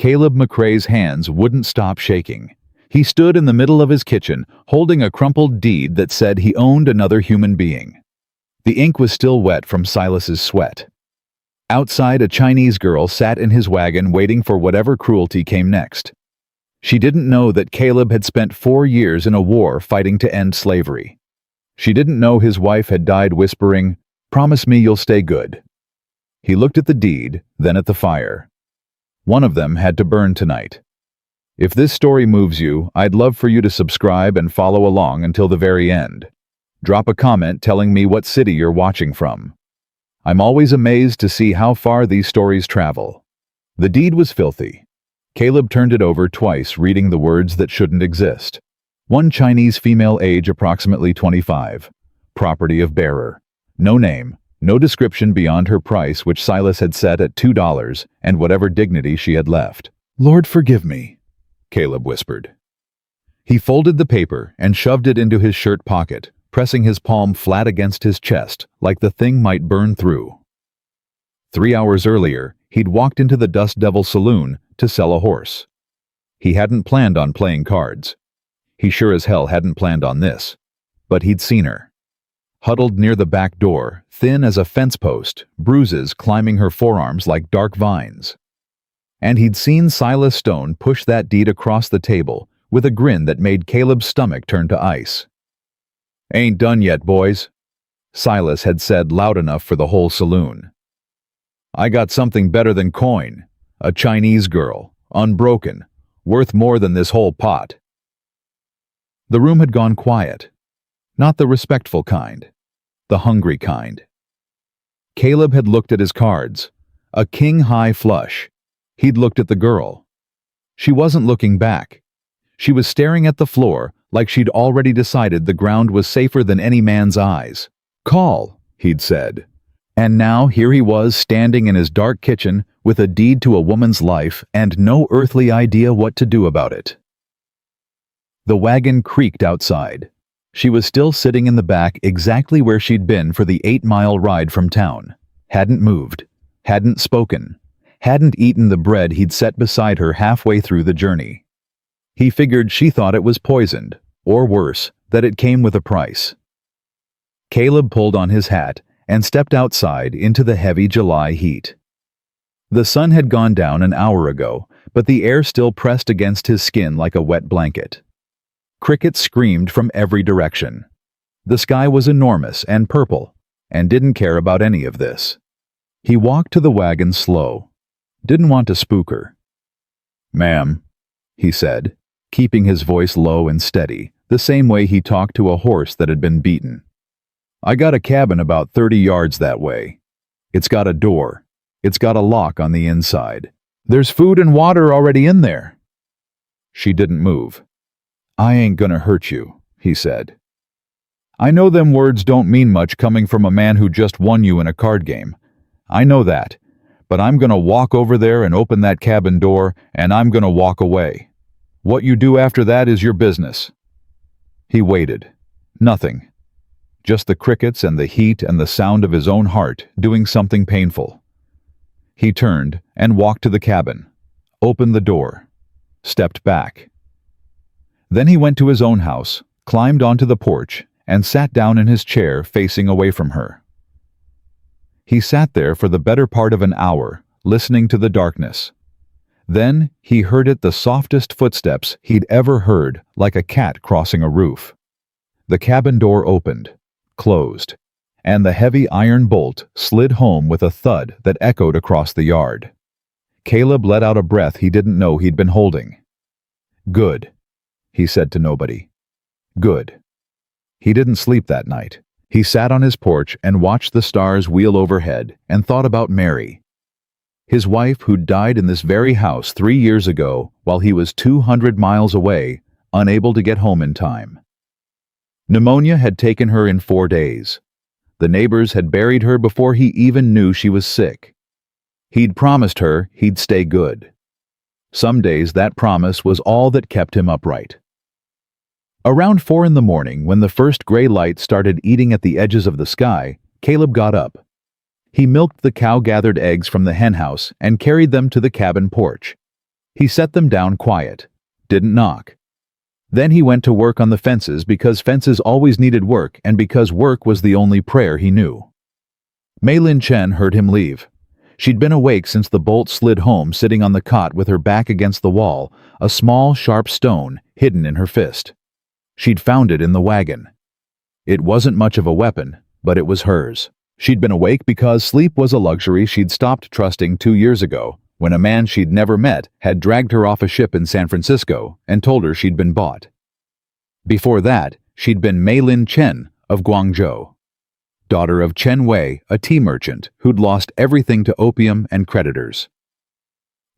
Caleb McRae's hands wouldn't stop shaking. He stood in the middle of his kitchen, holding a crumpled deed that said he owned another human being. The ink was still wet from Silas's sweat. Outside, a Chinese girl sat in his wagon waiting for whatever cruelty came next. She didn't know that Caleb had spent 4 years in a war fighting to end slavery. She didn't know his wife had died whispering, "Promise me you'll stay good." He looked at the deed, then at the fire. One of them had to burn tonight. If this story moves you, I'd love for you to subscribe and follow along until the very end. Drop a comment telling me what city you're watching from. I'm always amazed to see how far these stories travel. The deed was filthy. Caleb turned it over twice, reading the words that shouldn't exist. One Chinese female, age approximately 25. Property of bearer. No name, no description beyond her price, which Silas had set at $2, and whatever dignity she had left. "Lord, forgive me," Caleb whispered. He folded the paper and shoved it into his shirt pocket, pressing his palm flat against his chest, like the thing might burn through. 3 hours earlier, he'd walked into the Dust Devil Saloon to sell a horse. He hadn't planned on playing cards. He sure as hell hadn't planned on this. But he'd seen her. Huddled near the back door, thin as a fence post, bruises climbing her forearms like dark vines. And he'd seen Silas Stone push that deed across the table with a grin that made Caleb's stomach turn to ice. "Ain't done yet, boys," Silas had said loud enough for the whole saloon. "I got something better than coin. A Chinese girl, unbroken, worth more than this whole pot." The room had gone quiet. Not the respectful kind. The hungry kind. Caleb had looked at his cards. A king-high flush. He'd looked at the girl. She wasn't looking back. She was staring at the floor like she'd already decided the ground was safer than any man's eyes. "Call," he'd said. And now here he was standing in his dark kitchen with a deed to a woman's life and no earthly idea what to do about it. The wagon creaked outside. She was still sitting in the back exactly where she'd been for the 8-mile ride from town. Hadn't moved. Hadn't spoken. Hadn't eaten the bread he'd set beside her halfway through the journey. He figured she thought it was poisoned, or worse, that it came with a price. Caleb pulled on his hat and stepped outside into the heavy July heat. The sun had gone down an hour ago, but the air still pressed against his skin like a wet blanket. Crickets screamed from every direction. The sky was enormous and purple, and didn't care about any of this. He walked to the wagon slow. Didn't want to spook her. "Ma'am," he said, keeping his voice low and steady, the same way he talked to a horse that had been beaten. "I got a cabin about 30 yards that way. It's got a door. It's got a lock on the inside. There's food and water already in there." She didn't move. "I ain't gonna hurt you," he said. "I know them words don't mean much coming from a man who just won you in a card game. I know that. But I'm gonna walk over there and open that cabin door, and I'm gonna walk away. What you do after that is your business." He waited. Nothing. Just the crickets and the heat and the sound of his own heart doing something painful. He turned and walked to the cabin, opened the door, stepped back. Then he went to his own house, climbed onto the porch, and sat down in his chair facing away from her. He sat there for the better part of an hour, listening to the darkness. Then he heard it, the softest footsteps he'd ever heard, like a cat crossing a roof. The cabin door opened, closed, and the heavy iron bolt slid home with a thud that echoed across the yard. Caleb let out a breath he didn't know he'd been holding. "Good," he said to nobody. "Good." He didn't sleep that night. He sat on his porch and watched the stars wheel overhead and thought about Mary, his wife who'd died in this very house 3 years ago while he was 200 miles away, unable to get home in time. Pneumonia had taken her in 4 days. The neighbors had buried her before he even knew she was sick. He'd promised her he'd stay good. Some days that promise was all that kept him upright. Around 4 in the morning, when the first gray light started eating at the edges of the sky, Caleb got up. He milked the cow-gathered eggs from the henhouse and carried them to the cabin porch. He set them down quiet. Didn't knock. Then he went to work on the fences because fences always needed work and because work was the only prayer he knew. Mei Lin Chen heard him leave. She'd been awake since the bolt slid home, sitting on the cot with her back against the wall, a small, sharp stone hidden in her fist. She'd found it in the wagon. It wasn't much of a weapon, but it was hers. She'd been awake because sleep was a luxury she'd stopped trusting 2 years ago, when a man she'd never met had dragged her off a ship in San Francisco and told her she'd been bought. Before that, she'd been Mei Lin Chen of Guangzhou, daughter of Chen Wei, a tea merchant who'd lost everything to opium and creditors.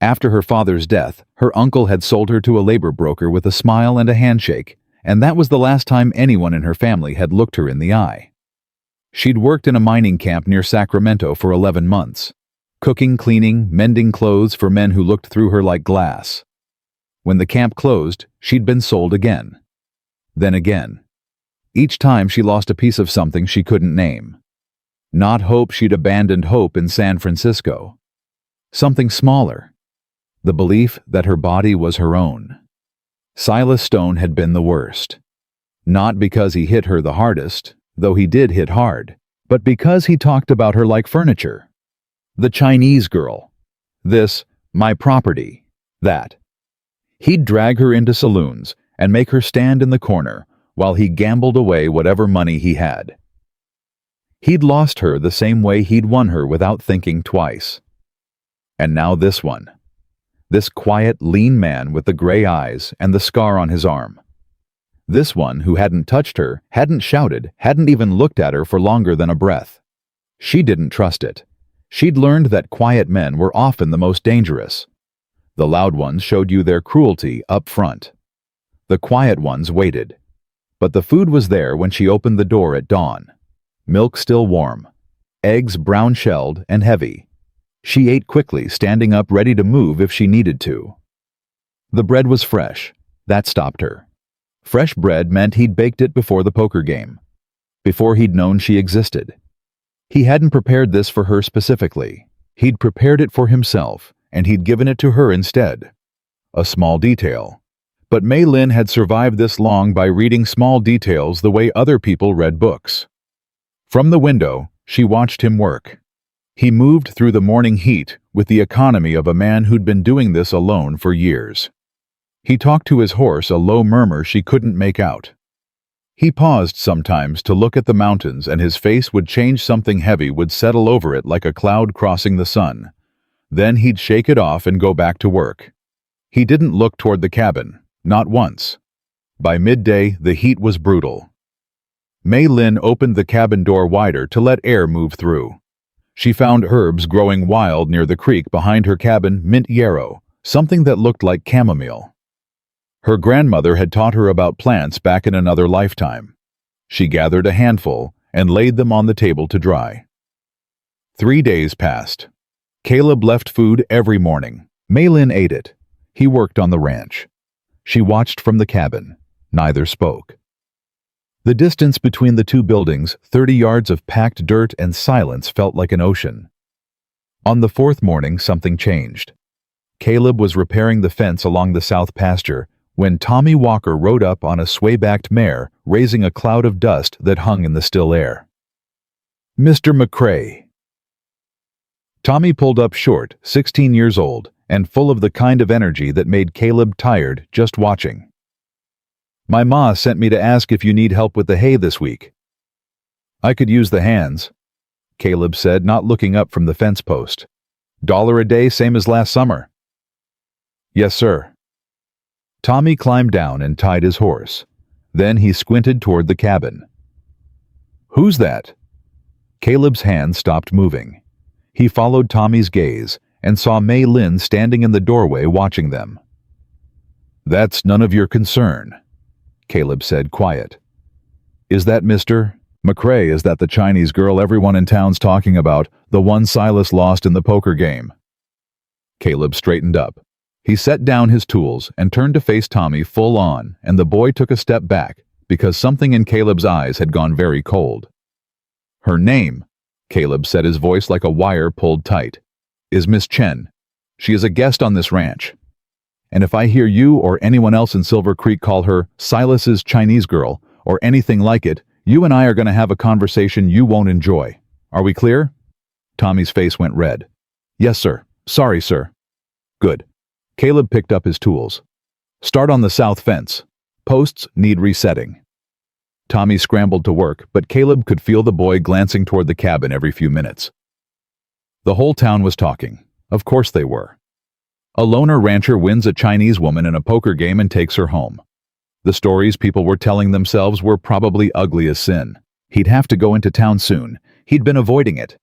After her father's death, her uncle had sold her to a labor broker with a smile and a handshake, and that was the last time anyone in her family had looked her in the eye. She'd worked in a mining camp near Sacramento for 11 months, cooking, cleaning, mending clothes for men who looked through her like glass. When the camp closed, she'd been sold again. Then again. Each time she lost a piece of something she couldn't name. Not hope, she'd abandoned hope in San Francisco. Something smaller. The belief that her body was her own. Silas Stone had been the worst. Not because he hit her the hardest, though he did hit hard, but because he talked about her like furniture. The Chinese girl. This, my property. That. He'd drag her into saloons and make her stand in the corner while he gambled away whatever money he had. He'd lost her the same way he'd won her without thinking twice. And now this one. This quiet, lean man with the gray eyes and the scar on his arm. This one who hadn't touched her, hadn't shouted, hadn't even looked at her for longer than a breath. She didn't trust it. She'd learned that quiet men were often the most dangerous. The loud ones showed you their cruelty up front. The quiet ones waited. But the food was there when she opened the door at dawn. Milk still warm. Eggs brown-shelled and heavy. She ate quickly, standing up ready to move if she needed to. The bread was fresh. That stopped her. Fresh bread meant he'd baked it before the poker game. Before he'd known she existed. He hadn't prepared this for her specifically. He'd prepared it for himself, and he'd given it to her instead. A small detail. But Mei Lin had survived this long by reading small details the way other people read books. From the window, she watched him work. He moved through the morning heat with the economy of a man who'd been doing this alone for years. He talked to his horse, a low murmur she couldn't make out. He paused sometimes to look at the mountains, and his face would change, something heavy would settle over it like a cloud crossing the sun. Then he'd shake it off and go back to work. He didn't look toward the cabin. Not once. By midday, the heat was brutal. Mei Lin opened the cabin door wider to let air move through. She found herbs growing wild near the creek behind her cabin, mint yarrow, something that looked like chamomile. Her grandmother had taught her about plants back in another lifetime. She gathered a handful and laid them on the table to dry. 3 days passed. Caleb left food every morning. Mei Lin ate it. He worked on the ranch. She watched from the cabin. Neither spoke. The distance between the two buildings, 30 yards of packed dirt and silence, felt like an ocean. On the 4th morning, something changed. Caleb was repairing the fence along the south pasture when Tommy Walker rode up on a sway-backed mare, raising a cloud of dust that hung in the still air. "Mr. McCrae." Tommy pulled up short, 16 years old, and full of the kind of energy that made Caleb tired just watching. "My ma sent me to ask if you need help with the hay this week." "I could use the hands," Caleb said, not looking up from the fence post. "$1 a day, same as last summer." "Yes, sir." Tommy climbed down and tied his horse. Then he squinted toward the cabin. "Who's that?" Caleb's hand stopped moving. He followed Tommy's gaze and saw Mei Lin standing in the doorway watching them. "That's none of your concern," Caleb said, quiet. "Is that Mr. McCrae? Is that the Chinese girl everyone in town's talking about, the one Silas lost in the poker game?" Caleb straightened up. He set down his tools and turned to face Tommy full on, and the boy took a step back because something in Caleb's eyes had gone very cold. "Her name," Caleb said, his voice like a wire pulled tight, "is Miss Chen. She is a guest on this ranch." And if I hear you or anyone else in Silver Creek call her Silas's Chinese girl or anything like it, you and I are going to have a conversation you won't enjoy. Are we clear? Tommy's face went red. Yes, sir. Sorry, sir. Good. Caleb picked up his tools. Start on the south fence. Posts need resetting. Tommy scrambled to work, but Caleb could feel the boy glancing toward the cabin every few minutes. The whole town was talking. Of course they were. A loner rancher wins a Chinese woman in a poker game and takes her home. The stories people were telling themselves were probably ugly as sin. He'd have to go into town soon. He'd been avoiding it.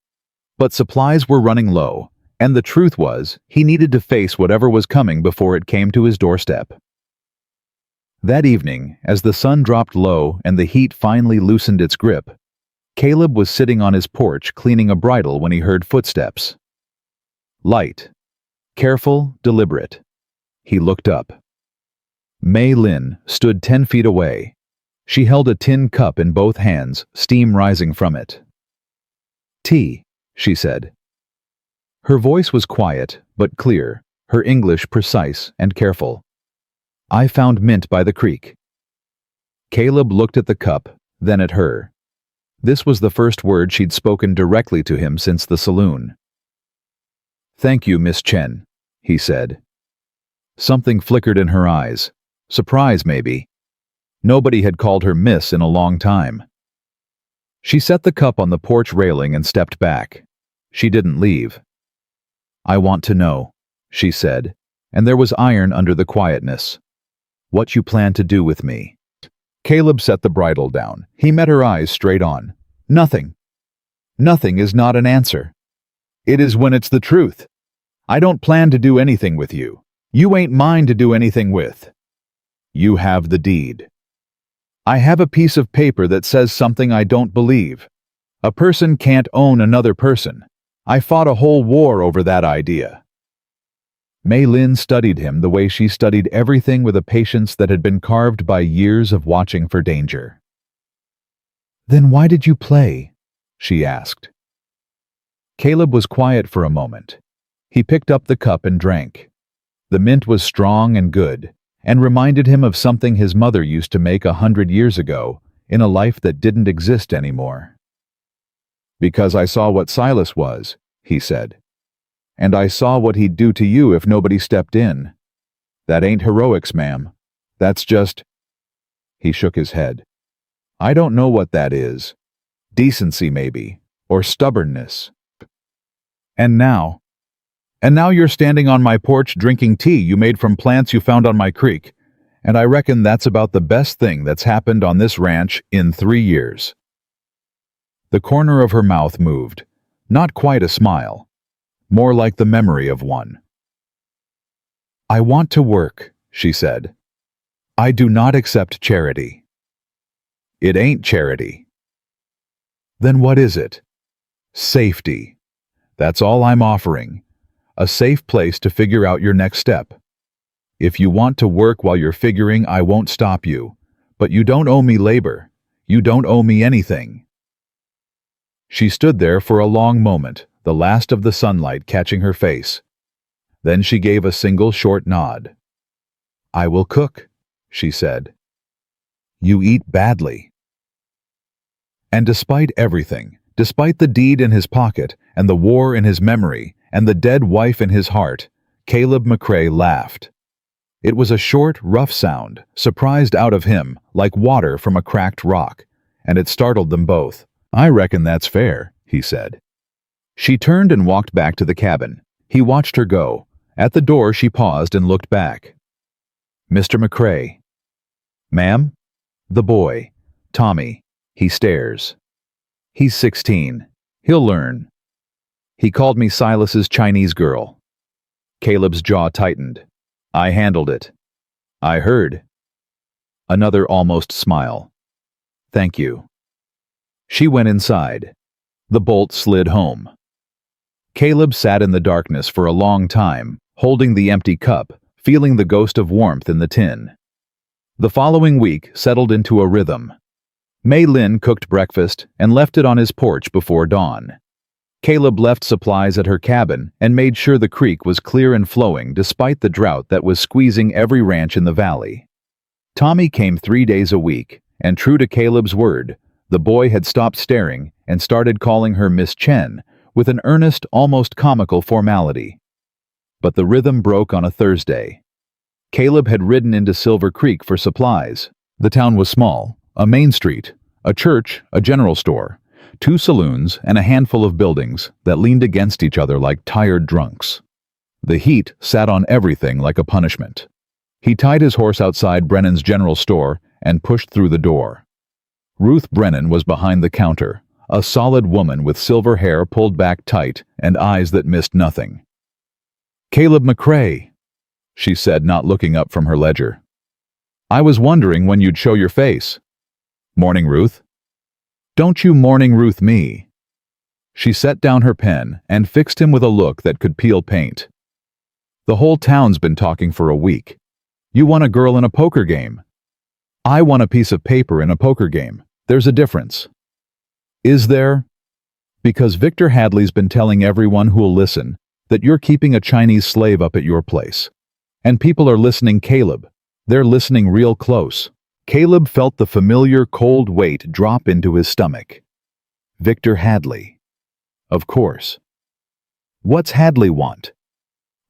But supplies were running low, and the truth was, he needed to face whatever was coming before it came to his doorstep. That evening, as the sun dropped low and the heat finally loosened its grip, Caleb was sitting on his porch cleaning a bridle when he heard footsteps. Light. Careful, deliberate. He looked up. Mei Lin stood 10 feet away. She held a tin cup in both hands, steam rising from it. Tea, she said. Her voice was quiet, but clear, her English precise and careful. I found mint by the creek. Caleb looked at the cup, then at her. This was the first word she'd spoken directly to him since the saloon. Thank you, Miss Chen, he said. Something flickered in her eyes. Surprise, maybe. Nobody had called her Miss in a long time. She set the cup on the porch railing and stepped back. She didn't leave. I want to know, she said, and there was iron under the quietness. What you plan to do with me. Caleb set the bridle down. He met her eyes straight on. Nothing. Nothing is not an answer. It is when it's the truth. I don't plan to do anything with you. You ain't mine to do anything with. You have the deed. I have a piece of paper that says something I don't believe. A person can't own another person. I fought a whole war over that idea. Mei Lin studied him the way she studied everything with a patience that had been carved by years of watching for danger. Then why did you play? She asked. Caleb was quiet for a moment. He picked up the cup and drank. The mint was strong and good, and reminded him of something his mother used to make 100 years ago, in a life that didn't exist anymore. Because I saw what Silas was, he said. And I saw what he'd do to you if nobody stepped in. That ain't heroics, ma'am. That's just... He shook his head. I don't know what that is. Decency, maybe. Or stubbornness. And now you're standing on my porch drinking tea you made from plants you found on my creek, and I reckon that's about the best thing that's happened on this ranch in 3 years. The corner of her mouth moved, not quite a smile, more like the memory of one. I want to work, she said. I do not accept charity. It ain't charity. Then what is it? Safety. That's all I'm offering. A safe place to figure out your next step. If you want to work while you're figuring, I won't stop you. But you don't owe me labor. You don't owe me anything. She stood there for a long moment, the last of the sunlight catching her face. Then she gave a single short nod. I will cook, she said. You eat badly. And despite everything, despite the deed in his pocket, and the war in his memory, and the dead wife in his heart, Caleb McCrae laughed. It was a short, rough sound, surprised out of him, like water from a cracked rock, and it startled them both. I reckon that's fair, he said. She turned and walked back to the cabin. He watched her go. At the door she paused and looked back. Mr. McCrae. Ma'am? The boy. Tommy. He stares. He's 16. He'll learn. He called me Silas's Chinese girl. Caleb's jaw tightened. I handled it. I heard. Another almost smile. Thank you. She went inside. The bolt slid home. Caleb sat in the darkness for a long time, holding the empty cup, feeling the ghost of warmth in the tin. The following week settled into a rhythm. Mei Lin cooked breakfast and left it on his porch before dawn. Caleb left supplies at her cabin and made sure the creek was clear and flowing despite the drought that was squeezing every ranch in the valley. Tommy came 3 days a week, and true to Caleb's word, the boy had stopped staring and started calling her Miss Chen with an earnest, almost comical formality. But the rhythm broke on a Thursday. Caleb had ridden into Silver Creek for supplies. The town was small, a main street, a church, a general store, 2 saloons, and a handful of buildings that leaned against each other like tired drunks. The heat sat on everything like a punishment. He tied his horse outside Brennan's general store and pushed through the door. Ruth Brennan was behind the counter, a solid woman with silver hair pulled back tight and eyes that missed nothing. "Caleb McRae," she said, not looking up from her ledger. "I was wondering when you'd show your face." "Morning, Ruth." "Don't you morning Ruth me." She set down her pen and fixed him with a look that could peel paint. "The whole town's been talking for a week. You won a girl in a poker game. I won a piece of paper in a poker game. There's a difference." "Is there?" "Because Victor Hadley's been telling everyone who'll listen that you're keeping a Chinese slave up at your place. And people are listening, Caleb. They're listening real close." Caleb felt the familiar cold weight drop into his stomach. Victor Hadley. Of course. What's Hadley want?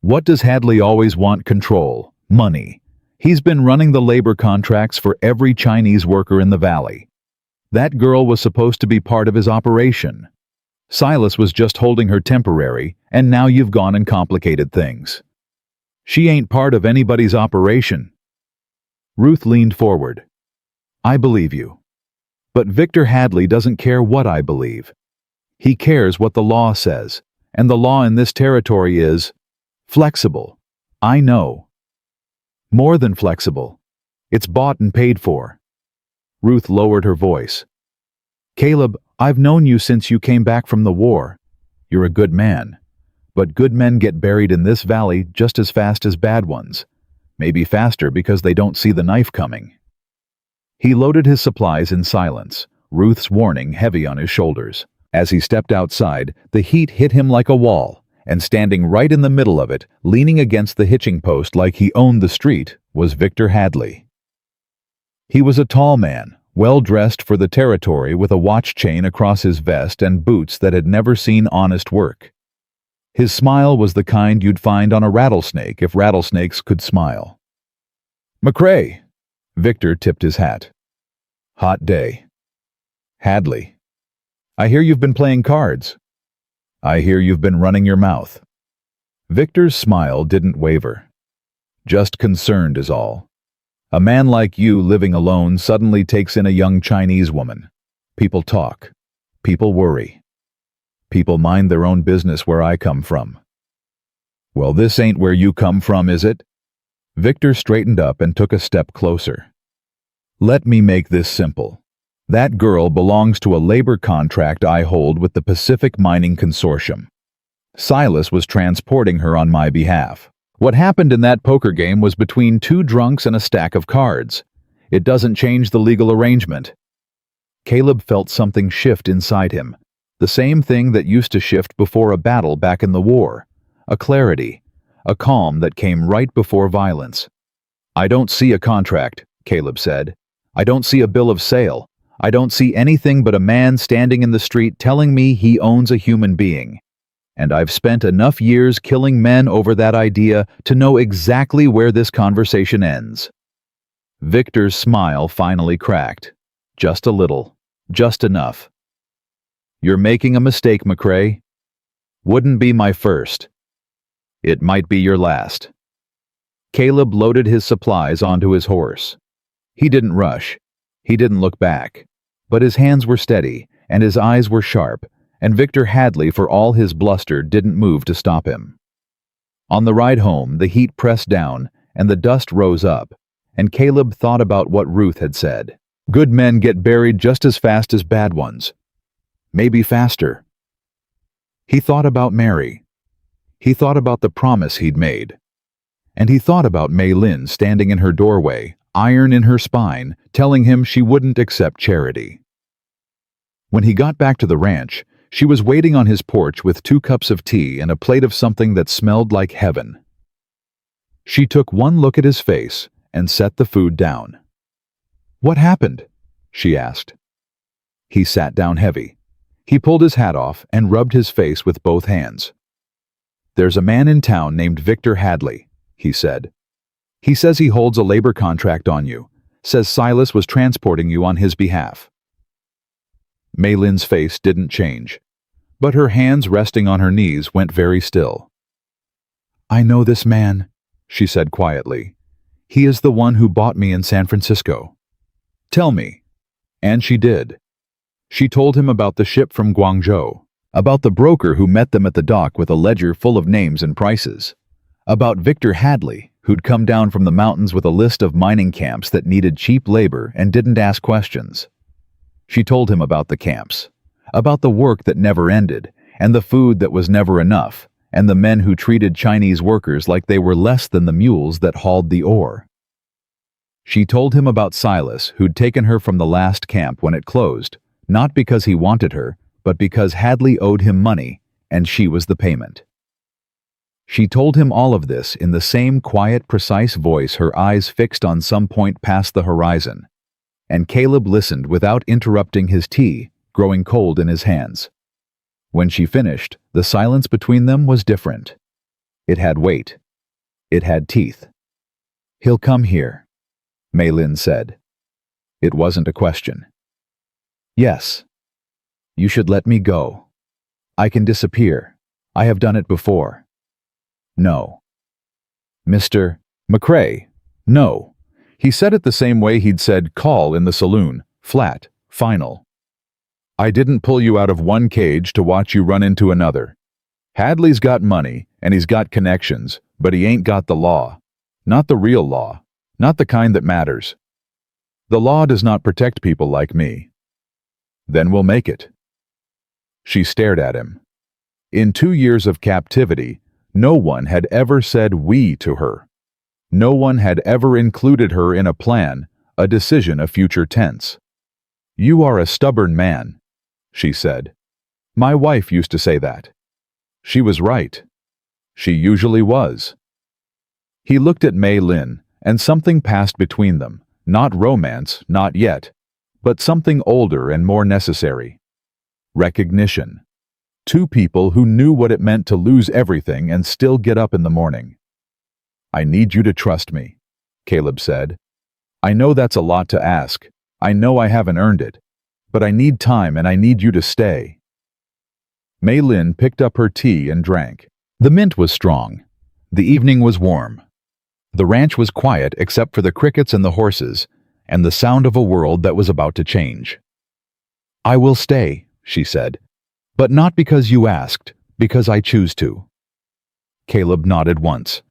What does Hadley always want? Control, money. He's been running the labor contracts for every Chinese worker in the valley. That girl was supposed to be part of his operation. Silas was just holding her temporary, and now you've gone and complicated things. She ain't part of anybody's operation. Ruth leaned forward. "I believe you. But Victor Hadley doesn't care what I believe. He cares what the law says, and the law in this territory is flexible. I know. More than flexible. It's bought and paid for." Ruth lowered her voice. "Caleb, I've known you since you came back from the war. You're a good man. But good men get buried in this valley just as fast as bad ones. Maybe faster because they don't see the knife coming." He loaded his supplies in silence, Ruth's warning heavy on his shoulders. As he stepped outside, the heat hit him like a wall, and standing right in the middle of it, leaning against the hitching post like he owned the street, was Victor Hadley. He was a tall man, well-dressed for the territory with a watch chain across his vest and boots that had never seen honest work. His smile was the kind you'd find on a rattlesnake if rattlesnakes could smile. "McRae." Victor tipped his hat. "Hot day." "Hadley. I hear you've been playing cards." "I hear you've been running your mouth." Victor's smile didn't waver. "Just concerned is all. A man like you living alone suddenly takes in a young Chinese woman. People talk. People worry. People mind their own business where I come from." "Well, this ain't where you come from, is it?" Victor straightened up and took a step closer. "Let me make this simple. That girl belongs to a labor contract I hold with the Pacific Mining Consortium. Silas was transporting her on my behalf. What happened in that poker game was between 2 drunks and a stack of cards. It doesn't change the legal arrangement." Caleb felt something shift inside him, the same thing that used to shift before a battle back in the war, a clarity, a calm that came right before violence. "I don't see a contract," Caleb said. "I don't see a bill of sale. I don't see anything but a man standing in the street telling me he owns a human being. And I've spent enough years killing men over that idea to know exactly where this conversation ends." Victor's smile finally cracked. Just a little. Just enough. "You're making a mistake, McRae. Wouldn't be my first. It might be your last." Caleb loaded his supplies onto his horse. He didn't rush. He didn't look back. But his hands were steady, and his eyes were sharp, and Victor Hadley, for all his bluster, didn't move to stop him. On the ride home, the heat pressed down, and the dust rose up, and Caleb thought about what Ruth had said. Good men get buried just as fast as bad ones. Maybe faster. He thought about Mary. He thought about the promise he'd made. And he thought about Mei Lin standing in her doorway, iron in her spine, telling him she wouldn't accept charity. When he got back to the ranch, She was waiting on his porch with 2 cups of tea and a plate of something that smelled like heaven. She took one look at his face and set the food down. "What happened?" she asked. He sat down heavy. He pulled his hat off and rubbed his face with both hands. "There's a man in town named Victor Hadley," he said. "He says he holds a labor contract on you, says Silas was transporting you on his behalf." Mei Lin's face didn't change, but her hands resting on her knees went very still. "I know this man," she said quietly. "He is the one who bought me in San Francisco. Tell me." And she did. She told him about the ship from Guangzhou, about the broker who met them at the dock with a ledger full of names and prices, about Victor Hadley, who'd come down from the mountains with a list of mining camps that needed cheap labor and didn't ask questions. She told him about the camps, about the work that never ended, and the food that was never enough, and the men who treated Chinese workers like they were less than the mules that hauled the ore. She told him about Silas, who'd taken her from the last camp when it closed, not because he wanted her, but because Hadley owed him money, and she was the payment. She told him all of this in the same quiet, precise voice, her eyes fixed on some point past the horizon, and Caleb listened without interrupting his tea, growing cold in his hands. When she finished, the silence between them was different. It had weight. It had teeth. "He'll come here," Mei Lin said. It wasn't a question. "Yes. You should let me go. I can disappear. I have done it before." "No." "Mr. McCrae, no." He said it the same way he'd said call in the saloon, flat, final. "I didn't pull you out of one cage to watch you run into another. Hadley's got money, and he's got connections, but he ain't got the law. Not the real law. Not the kind that matters. The law does not protect people like me." "Then we'll make it." She stared at him. In 2 years of captivity, no one had ever said "we" to her. No one had ever included her in a plan, a decision, a future tense. "You are a stubborn man," she said. "My wife used to say that." She was right. She usually was. He looked at Mei Lin, and something passed between them, not romance, not yet, but something older and more necessary. Recognition. 2 people who knew what it meant to lose everything and still get up in the morning. "I need you to trust me," Caleb said. "I know that's a lot to ask. I know I haven't earned it. But I need time and I need you to stay." Mei Lin picked up her tea and drank. The mint was strong. The evening was warm. The ranch was quiet except for the crickets and the horses, and the sound of a world that was about to change. "I will stay," she said. "But not because you asked, because I choose to." Caleb nodded once.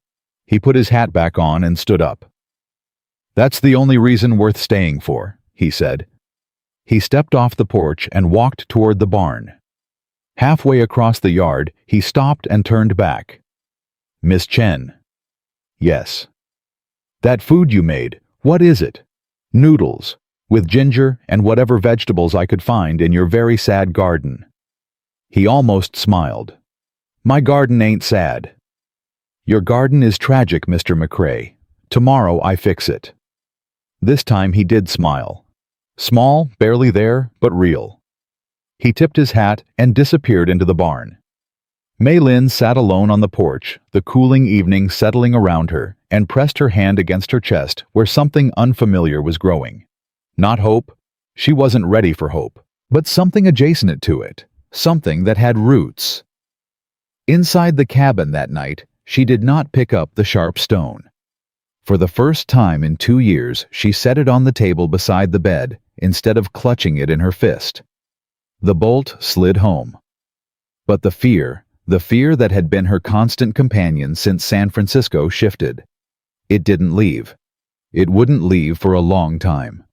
He put his hat back on and stood up. "That's the only reason worth staying for," he said. He stepped off the porch and walked toward the barn. Halfway across the yard, he stopped and turned back. "Miss Chen." "Yes." "That food you made, what is it?" "Noodles, with ginger and whatever vegetables I could find in your very sad garden." He almost smiled. "My garden ain't sad." "Your garden is tragic, Mr. McCrae. Tomorrow I fix it." This time he did smile. Small, barely there, but real. He tipped his hat and disappeared into the barn. Mei Lin sat alone on the porch, the cooling evening settling around her, and pressed her hand against her chest where something unfamiliar was growing. Not hope. She wasn't ready for hope, but something adjacent to it, something that had roots. Inside the cabin that night, she did not pick up the sharp stone. For the first time in 2 years, she set it on the table beside the bed, instead of clutching it in her fist. The bolt slid home. But the fear that had been her constant companion since San Francisco, shifted. It didn't leave. It wouldn't leave for a long time.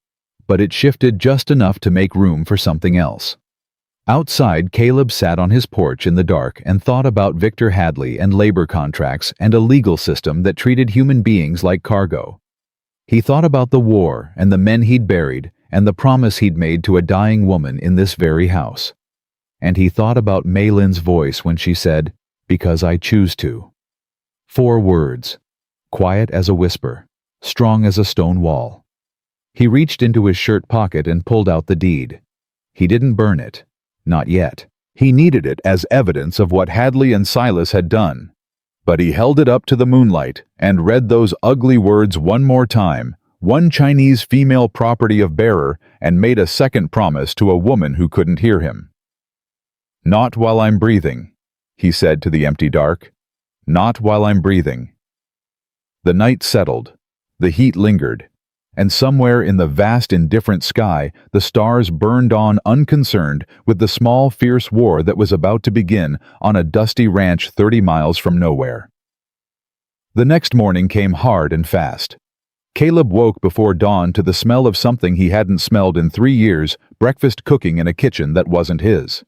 But it shifted just enough to make room for something else. Outside, Caleb sat on his porch in the dark and thought about Victor Hadley and labor contracts and a legal system that treated human beings like cargo. He thought about the war and the men he'd buried and the promise he'd made to a dying woman in this very house. And he thought about Mei Lin's voice when she said, "Because I choose to." 4 words, quiet as a whisper, strong as a stone wall. He reached into his shirt pocket and pulled out the deed. He didn't burn it. Not yet. He needed it as evidence of what Hadley and Silas had done. But he held it up to the moonlight and read those ugly words one more time, one Chinese female property of bearer, and made a second promise to a woman who couldn't hear him. "Not while I'm breathing," he said to the empty dark. "Not while I'm breathing." The night settled. The heat lingered. And somewhere in the vast indifferent sky, the stars burned on unconcerned with the small fierce war that was about to begin on a dusty ranch 30 miles from nowhere. The next morning came hard and fast. Caleb woke before dawn to the smell of something he hadn't smelled in 3 years, breakfast cooking in a kitchen that wasn't his.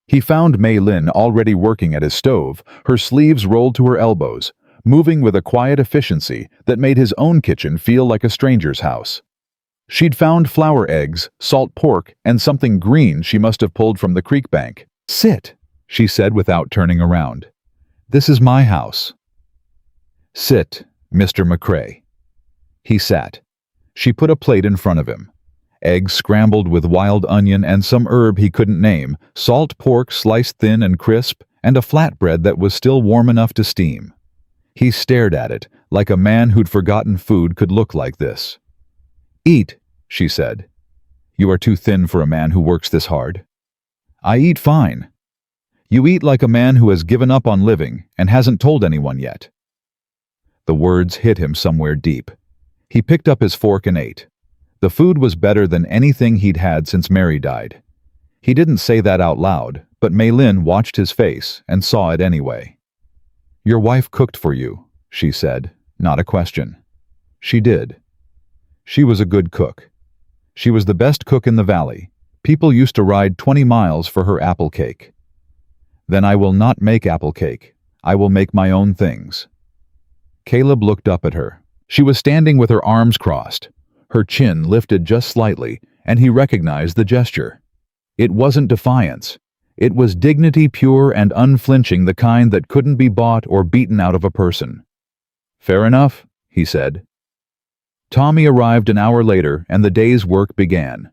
He found Mei Lin already working at his stove, her sleeves rolled to her elbows, moving with a quiet efficiency that made his own kitchen feel like a stranger's house. She'd found flour eggs, salt pork, and something green she must have pulled from the creek bank. "Sit," she said without turning around. "This is my house." "Sit, Mr. McCrae." He sat. She put a plate in front of him. Eggs scrambled with wild onion and some herb he couldn't name, salt pork sliced thin and crisp, and a flatbread that was still warm enough to steam. He stared at it, like a man who'd forgotten food could look like this. "Eat," she said. "You are too thin for a man who works this hard." "I eat fine." "You eat like a man who has given up on living and hasn't told anyone yet." The words hit him somewhere deep. He picked up his fork and ate. The food was better than anything he'd had since Mary died. He didn't say that out loud, but Mei Lin watched his face and saw it anyway. "Your wife cooked for you," she said, not a question. She did. She was a good cook. She was the best cook in the valley. People used to ride 20 miles for her apple cake. "Then I will not make apple cake. I will make my own things." Caleb looked up at her. She was standing with her arms crossed, her chin lifted just slightly, and he recognized the gesture. It wasn't defiance. It was dignity pure and unflinching, the kind that couldn't be bought or beaten out of a person. "Fair enough," he said. Tommy arrived an hour later and the day's work began.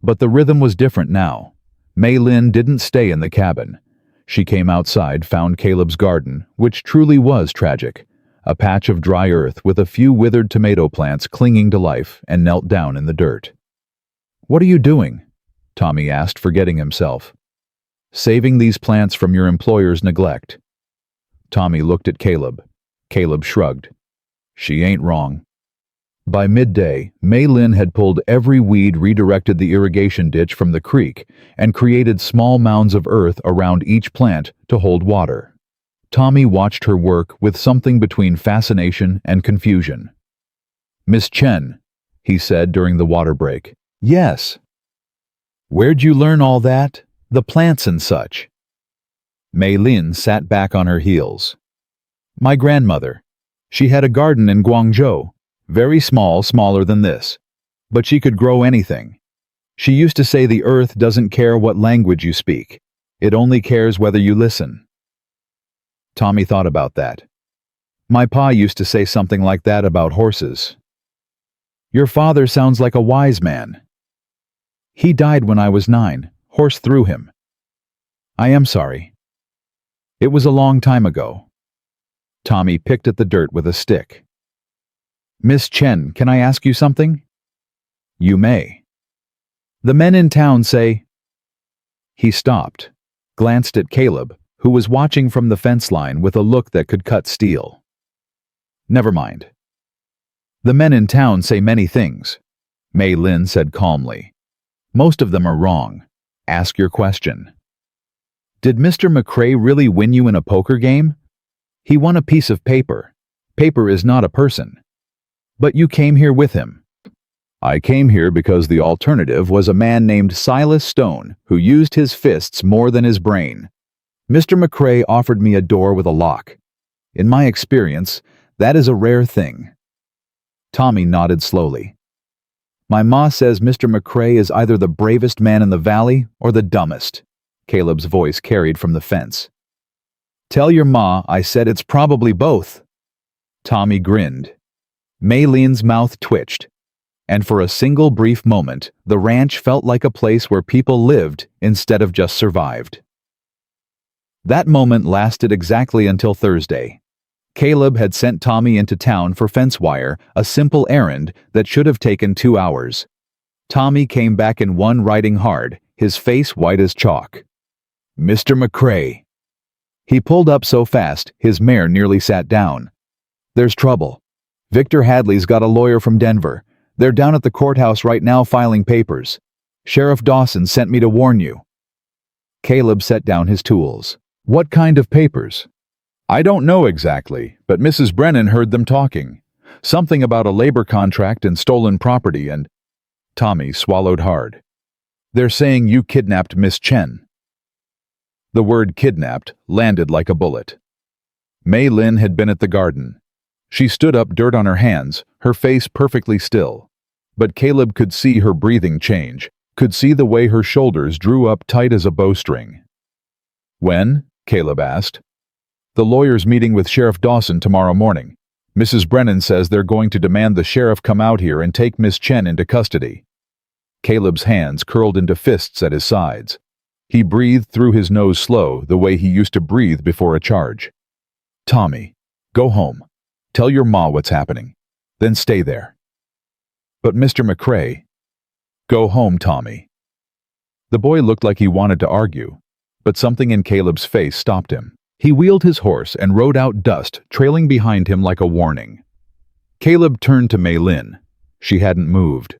But the rhythm was different now. Mei Lin didn't stay in the cabin. She came outside, found Caleb's garden, which truly was tragic. A patch of dry earth with a few withered tomato plants clinging to life, and knelt down in the dirt. "What are you doing?" Tommy asked, forgetting himself. "Saving these plants from your employer's neglect." Tommy looked at Caleb. Caleb shrugged. "She ain't wrong." By midday, Mei Lin had pulled every weed, redirected the irrigation ditch from the creek, and created small mounds of earth around each plant to hold water. Tommy watched her work with something between fascination and confusion. "Miss Chen," he said during the water break. "Yes." "Where'd you learn all that? The plants and such?" Mei Lin sat back on her heels. "My grandmother. She had a garden in Guangzhou, very small, smaller than this. But she could grow anything. She used to say the earth doesn't care what language you speak. It only cares whether you listen." Tommy thought about that. "My pa used to say something like that about horses." "Your father sounds like a wise man." "He died when I was 9. Horse threw him." "I am sorry." "It was a long time ago." Tommy picked at the dirt with a stick. "Miss Chen, can I ask you something?" "You may." "The men in town say—" He stopped, glanced at Caleb, who was watching from the fence line with a look that could cut steel. "Never mind." "The men in town say many things," Mei Lin said calmly. "Most of them are wrong. Ask your question." "Did Mr. McCrae really win you in a poker game?" "He won a piece of paper. Paper is not a person." "But you came here with him." "I came here because the alternative was a man named Silas Stone who used his fists more than his brain. Mr. McCrae offered me a door with a lock. In my experience, that is a rare thing." Tommy nodded slowly. "My ma says Mr. McCrae is either the bravest man in the valley or the dumbest. Caleb's voice carried from the fence. "Tell your ma I said it's probably both." Tommy grinned. Maylene's mouth twitched, and for a single brief moment, the ranch felt like a place where people lived instead of just survived. That moment lasted exactly until Thursday. Caleb had sent Tommy into town for fence wire, a simple errand that should have taken 2 hours. Tommy came back in one riding hard, his face white as chalk. "Mr. McCrae." He pulled up so fast, his mare nearly sat down. "There's trouble. Victor Hadley's got a lawyer from Denver. They're down at the courthouse right now filing papers. Sheriff Dawson sent me to warn you." Caleb set down his tools. "What kind of papers?" "I don't know exactly, but Mrs. Brennan heard them talking. Something about a labor contract and stolen property and—" Tommy swallowed hard. "They're saying you kidnapped Miss Chen." The word kidnapped landed like a bullet. Maylin had been at the garden. She stood up, dirt on her hands, her face perfectly still. But Caleb could see her breathing change, could see the way her shoulders drew up tight as a bowstring. "When?" Caleb asked. "The lawyer's meeting with Sheriff Dawson tomorrow morning. Mrs. Brennan says they're going to demand the sheriff come out here and take Miss Chen into custody." Caleb's hands curled into fists at his sides. He breathed through his nose slow, the way he used to breathe before a charge. "Tommy, go home. Tell your ma what's happening. Then stay there." "But Mr. McCrae—" "Go home, Tommy." The boy looked like he wanted to argue, but something in Caleb's face stopped him. He wheeled his horse and rode out dust, trailing behind him like a warning. Caleb turned to Maylin. She hadn't moved.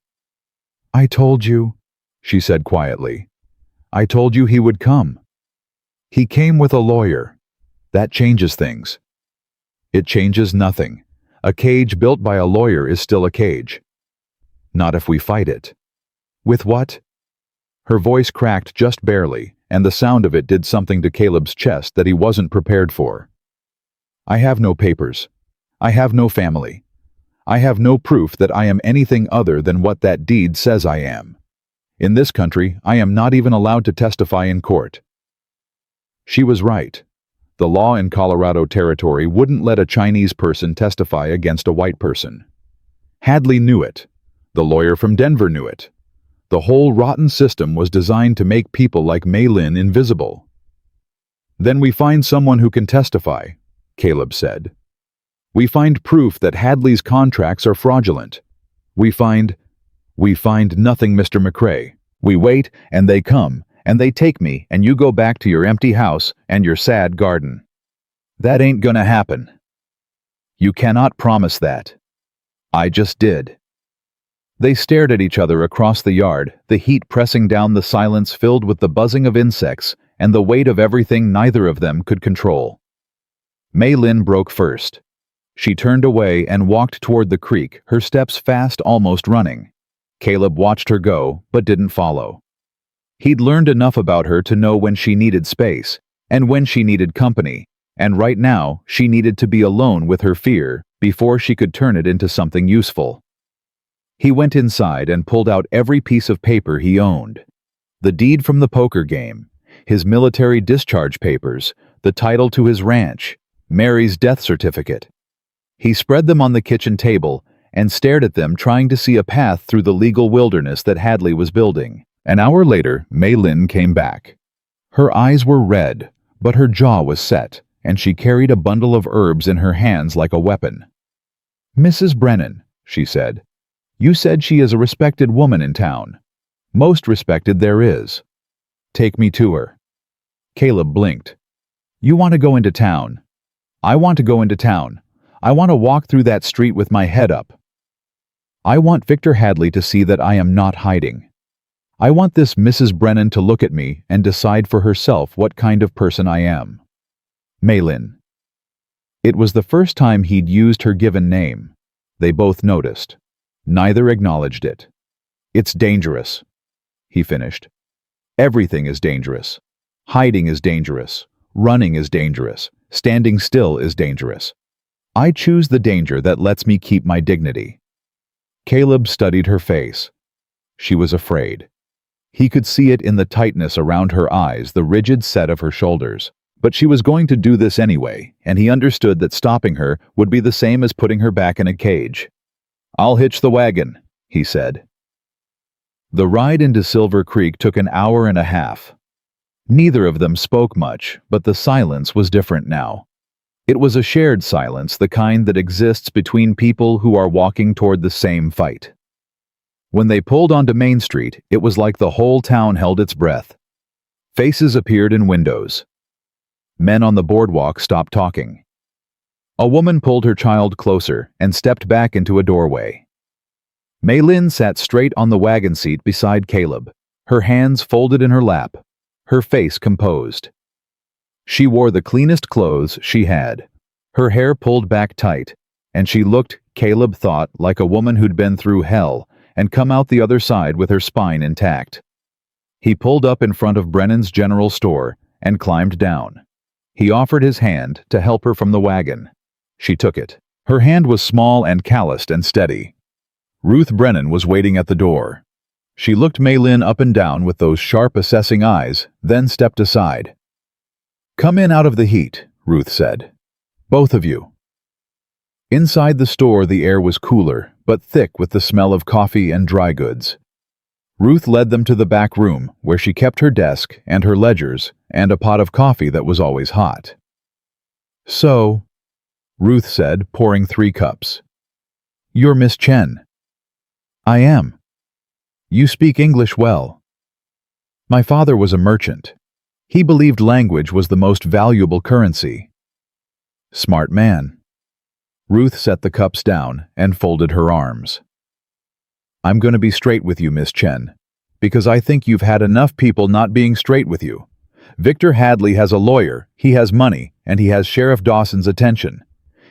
"I told you," she said quietly. "I told you he would come. He came with a lawyer. That changes things." "It changes nothing. A cage built by a lawyer is still a cage." "Not if we fight it." "With what?" Her voice cracked just barely, and the sound of it did something to Caleb's chest that he wasn't prepared for. "I have no papers. I have no family. I have no proof that I am anything other than what that deed says I am. In this country, I am not even allowed to testify in court." She was right. The law in Colorado Territory wouldn't let a Chinese person testify against a white person. Hadley knew it. The lawyer from Denver knew it. The whole rotten system was designed to make people like Maylin invisible. "Then we find someone who can testify," Caleb said. "We find proof that Hadley's contracts are fraudulent. We find nothing, Mr. McCrae. We wait, and they come, and they take me, and you go back to your empty house and your sad garden. That ain't gonna happen. You cannot promise that. I just did." They stared at each other across the yard, the heat pressing down the silence filled with the buzzing of insects and the weight of everything neither of them could control. Maylin broke first. She turned away and walked toward the creek, her steps fast, almost running. Caleb watched her go, but didn't follow. He'd learned enough about her to know when she needed space, and when she needed company, and right now she needed to be alone with her fear before she could turn it into something useful. He went inside and pulled out every piece of paper he owned. The deed from the poker game, his military discharge papers, the title to his ranch, Mary's death certificate. He spread them on the kitchen table and stared at them, trying to see a path through the legal wilderness that Hadley was building. An hour later, Maylin came back. Her eyes were red, but her jaw was set, and she carried a bundle of herbs in her hands like a weapon. "Mrs. Brennan," she said, "you said she is a respected woman in town. Most respected there is. Take me to her." Caleb blinked. "You want to go into town. I want to go into town. I want to walk through that street with my head up. I want Victor Hadley to see that I am not hiding. I want this Mrs. Brennan to look at me and decide for herself what kind of person I am. Maylin." It was the first time he'd used her given name. They both noticed. Neither acknowledged it. "It's dangerous," he finished. "Everything is dangerous. Hiding is dangerous. Running is dangerous. Standing still is dangerous. I choose the danger that lets me keep my dignity." Caleb studied her face. She was afraid. He could see it in the tightness around her eyes, the rigid set of her shoulders. But she was going to do this anyway, and he understood that stopping her would be the same as putting her back in a cage. "I'll hitch the wagon," he said. The ride into Silver Creek took an hour and a half. Neither of them spoke much, but the silence was different now. It was a shared silence, the kind that exists between people who are walking toward the same fight. When they pulled onto Main Street, it was like the whole town held its breath. Faces appeared in windows. Men on the boardwalk stopped talking. A woman pulled her child closer and stepped back into a doorway. Maylin sat straight on the wagon seat beside Caleb, her hands folded in her lap, her face composed. She wore the cleanest clothes she had, her hair pulled back tight, and she looked, Caleb thought, like a woman who'd been through hell and come out the other side with her spine intact. He pulled up in front of Brennan's general store and climbed down. He offered his hand to help her from the wagon. She took it. Her hand was small and calloused and steady. Ruth Brennan was waiting at the door. She looked Maylin up and down with those sharp, assessing eyes, then stepped aside. "Come in out of the heat," Ruth said. "Both of you." Inside the store, the air was cooler, but thick with the smell of coffee and dry goods. Ruth led them to the back room, where she kept her desk and her ledgers and a pot of coffee that was always hot. "So," Ruth said, pouring 3 cups. "You're Miss Chen." "I am." "You speak English well." "My father was a merchant. He believed language was the most valuable currency." "Smart man." Ruth set the cups down and folded her arms. "I'm going to be straight with you, Miss Chen, because I think you've had enough people not being straight with you. Victor Hadley has a lawyer, he has money, and he has Sheriff Dawson's attention.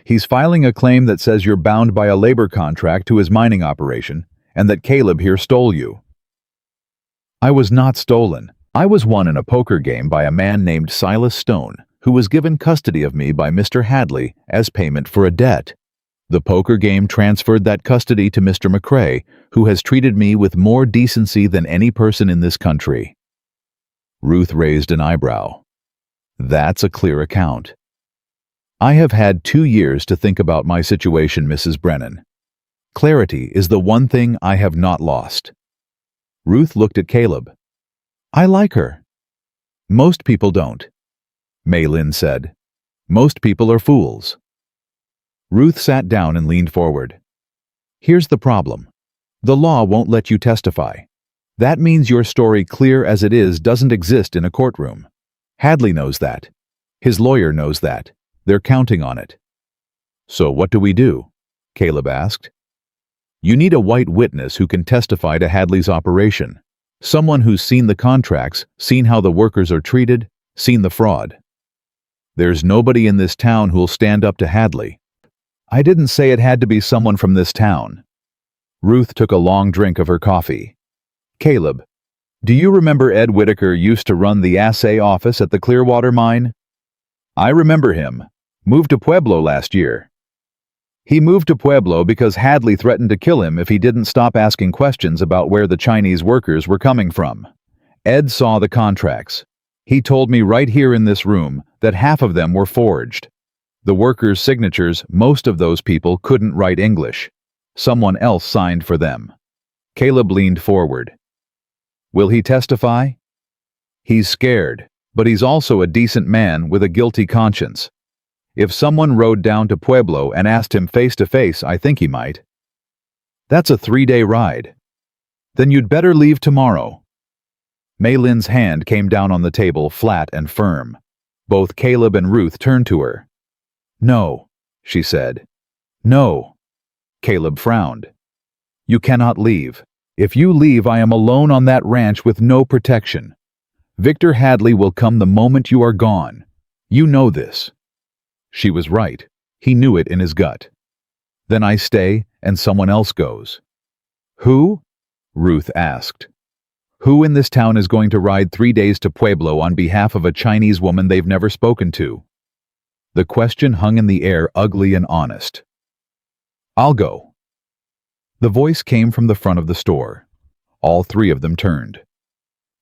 He's filing a claim that says you're bound by a labor contract to his mining operation, and that Caleb here stole you." "I was not stolen. I was won in a poker game by a man named Silas Stone, who was given custody of me by Mr. Hadley as payment for a debt. The poker game transferred that custody to Mr. McCrae, who has treated me with more decency than any person in this country." Ruth raised an eyebrow. "That's a clear account." "I have had 2 years to think about my situation, Mrs. Brennan. Clarity is the one thing I have not lost." Ruth looked at Caleb. "I like her." "Most people don't," Maylin said. "Most people are fools." Ruth sat down and leaned forward. "Here's the problem. The law won't let you testify. That means your story, clear as it is, doesn't exist in a courtroom. Hadley knows that. His lawyer knows that. They're counting on it." "So what do we do?" Caleb asked. "You need a white witness who can testify to Hadley's operation. Someone who's seen the contracts, seen how the workers are treated, seen the fraud. There's nobody in this town who'll stand up to Hadley." "I didn't say it had to be someone from this town." Ruth took a long drink of her coffee. "Caleb, do you remember Ed Whitaker used to run the assay office at the Clearwater mine?" "I remember him. Moved to Pueblo last year." "He moved to Pueblo because Hadley threatened to kill him if he didn't stop asking questions about where the Chinese workers were coming from. Ed saw the contracts. He told me right here in this room that half of them were forged. The workers' signatures, most of those people couldn't write English. Someone else signed for them." Caleb leaned forward. "Will he testify?" "He's scared, but he's also a decent man with a guilty conscience. If someone rode down to Pueblo and asked him face to face, I think he might." "That's a 3-day ride." "Then you'd better leave tomorrow." Maylin's hand came down on the table, flat and firm. Both Caleb and Ruth turned to her. "No," she said. "No." Caleb frowned. "You cannot leave. If you leave, I am alone on that ranch with no protection. Victor Hadley will come the moment you are gone. You know this." She was right. He knew it in his gut. "Then I stay and someone else goes." "Who?" Ruth asked. "Who in this town is going to ride 3 days to Pueblo on behalf of a Chinese woman they've never spoken to?" The question hung in the air, ugly and honest. "I'll go." The voice came from the front of the store. All 3 of them turned.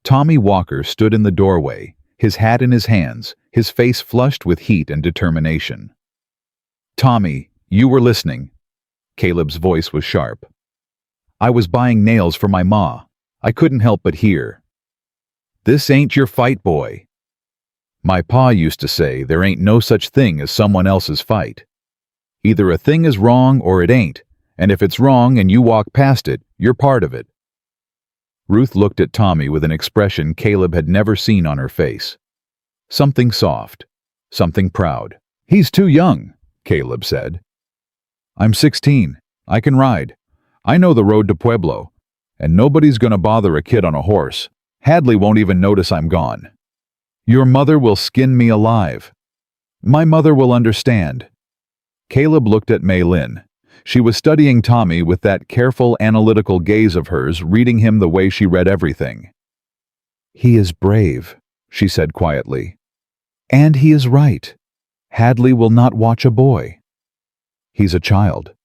Tommy Walker stood in the doorway, his hat in his hands, his face flushed with heat and determination. "Tommy, you were listening." Caleb's voice was sharp. "I was buying nails for my ma. I couldn't help but hear. This ain't your fight, boy. My pa used to say there ain't no such thing as someone else's fight. Either a thing is wrong or it ain't, and if it's wrong and you walk past it, you're part of it." Ruth looked at Tommy with an expression Caleb had never seen on her face. Something soft, something proud. "He's too young," Caleb said. "I'm 16. I can ride. I know the road to Pueblo, and nobody's gonna bother a kid on a horse. Hadley won't even notice I'm gone. Your mother will skin me alive. My mother will understand." Caleb looked at Mei Lin. She was studying Tommy with that careful, analytical gaze of hers, reading him the way she read everything. "He is brave," she said quietly. "And he is right. Hadley will not watch a boy. He's a child."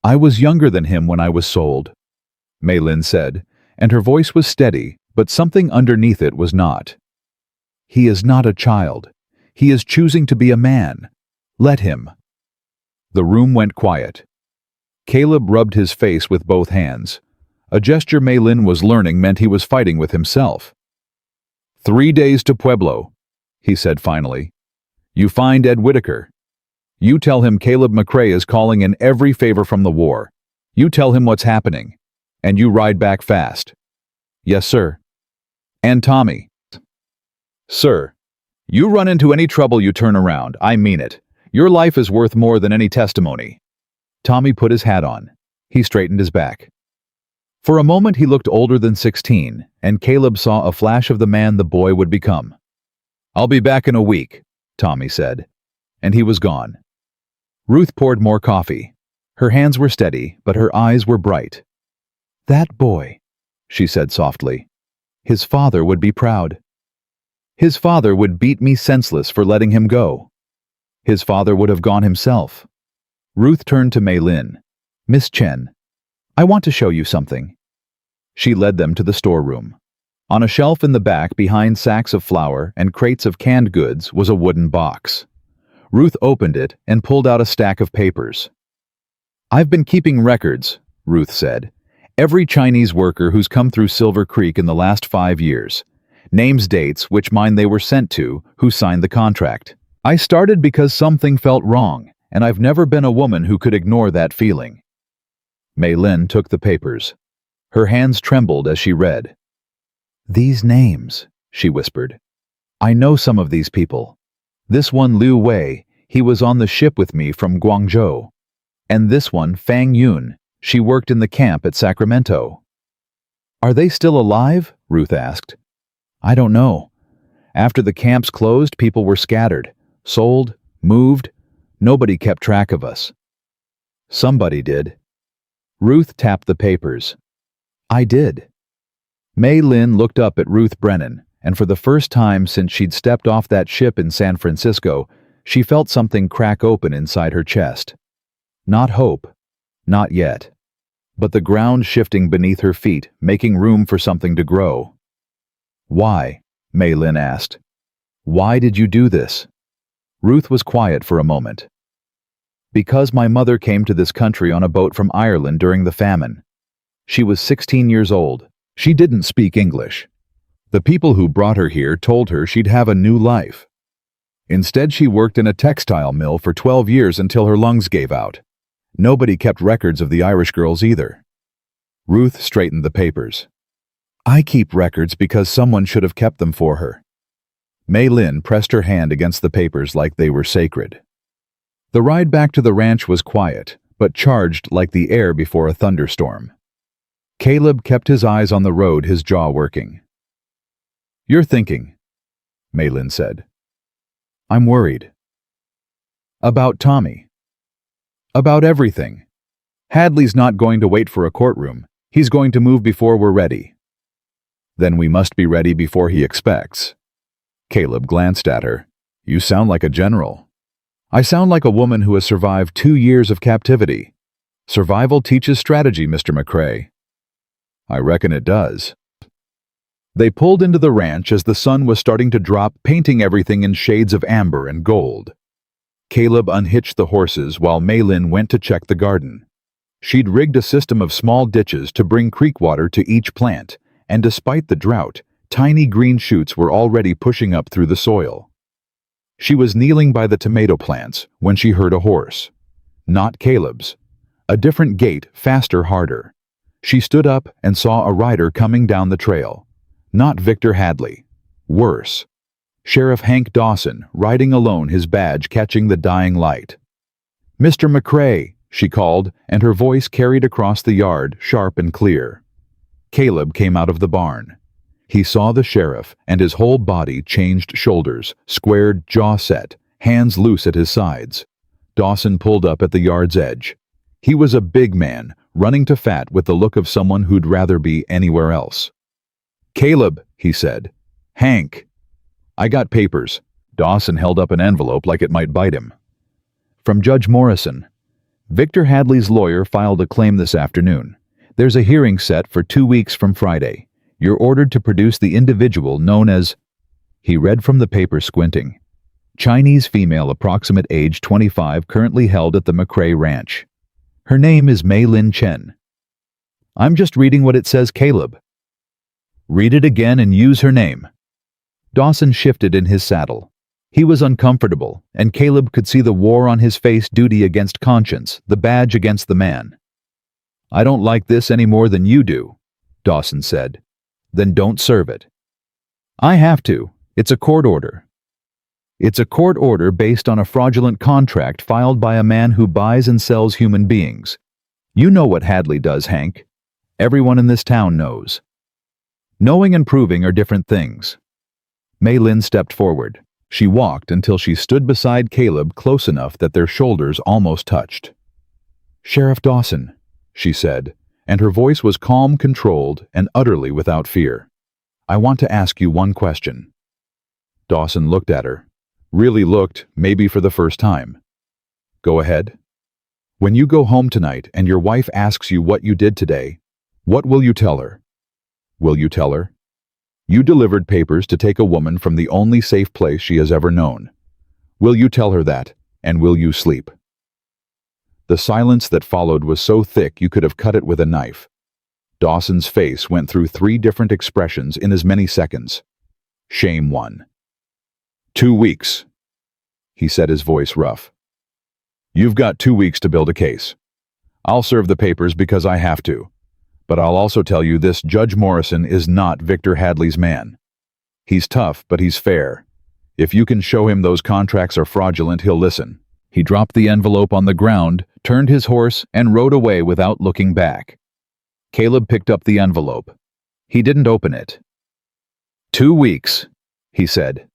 "I was younger than him when I was sold," Mei Lin said, and her voice was steady, but something underneath it was not. "He is not a child. He is choosing to be a man. Let him." The room went quiet. Caleb rubbed his face with both hands. A gesture Mei Lin was learning meant he was fighting with himself. "3 days to Pueblo," he said finally. "You find Ed Whitaker. You tell him Caleb McRae is calling in every favor from the war. You tell him what's happening. And you ride back fast." "Yes, sir." "And Tommy." "Sir. You run into any trouble, you turn around. I mean it. Your life is worth more than any testimony." Tommy put his hat on. He straightened his back. For a moment he looked older than 16, and Caleb saw a flash of the man the boy would become. "I'll be back in a week," Tommy said. And he was gone. Ruth poured more coffee. Her hands were steady, but her eyes were bright. "That boy," she said softly. "His father would be proud. His father would beat me senseless for letting him go. His father would have gone himself." Ruth turned to Mei Lin. "Miss Chen, I want to show you something." She led them to the storeroom. On a shelf in the back, behind sacks of flour and crates of canned goods, was a wooden box. Ruth opened it and pulled out a stack of papers. "I've been keeping records," Ruth said. "Every Chinese worker who's come through Silver Creek in the last 5 years. Names, dates, which mine they were sent to, who signed the contract. I started because something felt wrong, and I've never been a woman who could ignore that feeling." Mei Lin took the papers. Her hands trembled as she read. "These names," she whispered. "I know some of these people. This one, Liu Wei, he was on the ship with me from Guangzhou. And this one, Fang Yun, she worked in the camp at Sacramento." "Are they still alive?" Ruth asked. "I don't know. After the camps closed, people were scattered. Sold, moved, nobody kept track of us." "Somebody did." Ruth tapped the papers. "I did." Mei Lin looked up at Ruth Brennan, and for the first time since she'd stepped off that ship in San Francisco, she felt something crack open inside her chest. Not hope, not yet, but the ground shifting beneath her feet, making room for something to grow. "Why?" Mei Lin asked. "Why did you do this?" Ruth was quiet for a moment. "Because my mother came to this country on a boat from Ireland during the famine. She was 16 years old. She didn't speak English. The people who brought her here told her she'd have a new life. Instead, she worked in a textile mill for 12 years until her lungs gave out. Nobody kept records of the Irish girls either." Ruth straightened the papers. "I keep records because someone should have kept them for her." Mei Lin pressed her hand against the papers like they were sacred. The ride back to the ranch was quiet, but charged like the air before a thunderstorm. Caleb kept his eyes on the road, his jaw working. "You're thinking," Mei Lin said. "I'm worried." "About Tommy." "About everything. Hadley's not going to wait for a courtroom. He's going to move before we're ready." "Then we must be ready before he expects." Caleb glanced at her. "You sound like a general." "I sound like a woman who has survived 2 years of captivity. Survival teaches strategy, Mr. McRae." "I reckon it does." They pulled into the ranch as the sun was starting to drop, painting everything in shades of amber and gold. Caleb unhitched the horses while Maylin went to check the garden. She'd rigged a system of small ditches to bring creek water to each plant, and despite the drought, tiny green shoots were already pushing up through the soil. She was kneeling by the tomato plants when she heard a horse. Not Caleb's. A different gait, faster, harder. She stood up and saw a rider coming down the trail. Not Victor Hadley. Worse. Sheriff Hank Dawson, riding alone, his badge catching the dying light. "Mr. McCrae," she called, and her voice carried across the yard, sharp and clear. Caleb came out of the barn. He saw the sheriff, and his whole body changed shoulders, squared, jaw set, hands loose at his sides. Dawson pulled up at the yard's edge. He was a big man, running to fat with the look of someone who'd rather be anywhere else. "Caleb," he said. "Hank." "I got papers." Dawson held up an envelope like it might bite him. "From Judge Morrison. Victor Hadley's lawyer filed a claim this afternoon. There's a hearing set for 2 weeks from Friday. You're ordered to produce the individual known as—" He read from the paper, squinting. "Chinese female, approximate age 25, currently held at the McCrae Ranch. Her name is Maylin Chen." "I'm just reading what it says, Caleb." "Read it again and use her name." Dawson shifted in his saddle. He was uncomfortable, and Caleb could see the war on his face, duty against conscience, the badge against the man. "I don't like this any more than you do," Dawson said. "Then don't serve it." "I have to. It's a court order." "It's a court order based on a fraudulent contract filed by a man who buys and sells human beings. You know what Hadley does, Hank. Everyone in this town knows." "Knowing and proving are different things." Maylin stepped forward. She walked until she stood beside Caleb, close enough that their shoulders almost touched. "Sheriff Dawson," she said, and her voice was calm, controlled, and utterly without fear. "I want to ask you one question." Dawson looked at her. Really looked, maybe for the first time. "Go ahead." "When you go home tonight and your wife asks you what you did today, what will you tell her?" "Will you tell her?" "You delivered papers to take a woman from the only safe place she has ever known. Will you tell her that, and will you sleep?" The silence that followed was so thick you could have cut it with a knife. Dawson's face went through 3 different expressions in as many seconds. Shame won. 2 weeks, he said, his voice rough. "You've got 2 weeks to build a case. I'll serve the papers because I have to. But I'll also tell you this: Judge Morrison is not Victor Hadley's man. He's tough, but he's fair. If you can show him those contracts are fraudulent, he'll listen." He dropped the envelope on the ground, turned his horse, and rode away without looking back. Caleb picked up the envelope. He didn't open it. 2 weeks, he said.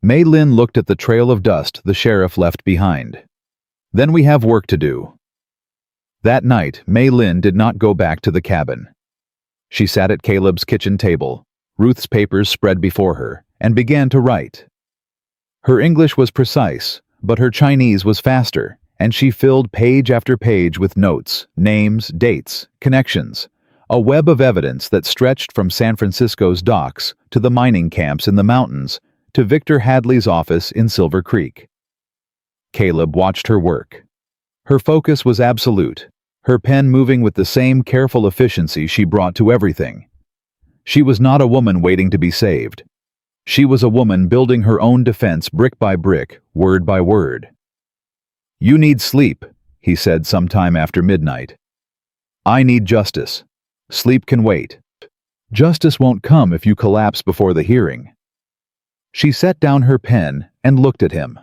Maylin looked at the trail of dust the sheriff left behind. "Then we have work to do." That night, Maylin did not go back to the cabin. She sat at Caleb's kitchen table, Ruth's papers spread before her, and began to write. Her English was precise, but her Chinese was faster, and she filled page after page with notes, names, dates, connections, a web of evidence that stretched from San Francisco's docks to the mining camps in the mountains to Victor Hadley's office in Silver Creek. Caleb watched her work. Her focus was absolute, her pen moving with the same careful efficiency she brought to everything. She was not a woman waiting to be saved. She was a woman building her own defense brick by brick, word by word. "You need sleep," he said sometime after midnight. "I need justice. Sleep can wait. Justice won't come if you collapse before the hearing." She set down her pen and looked at him.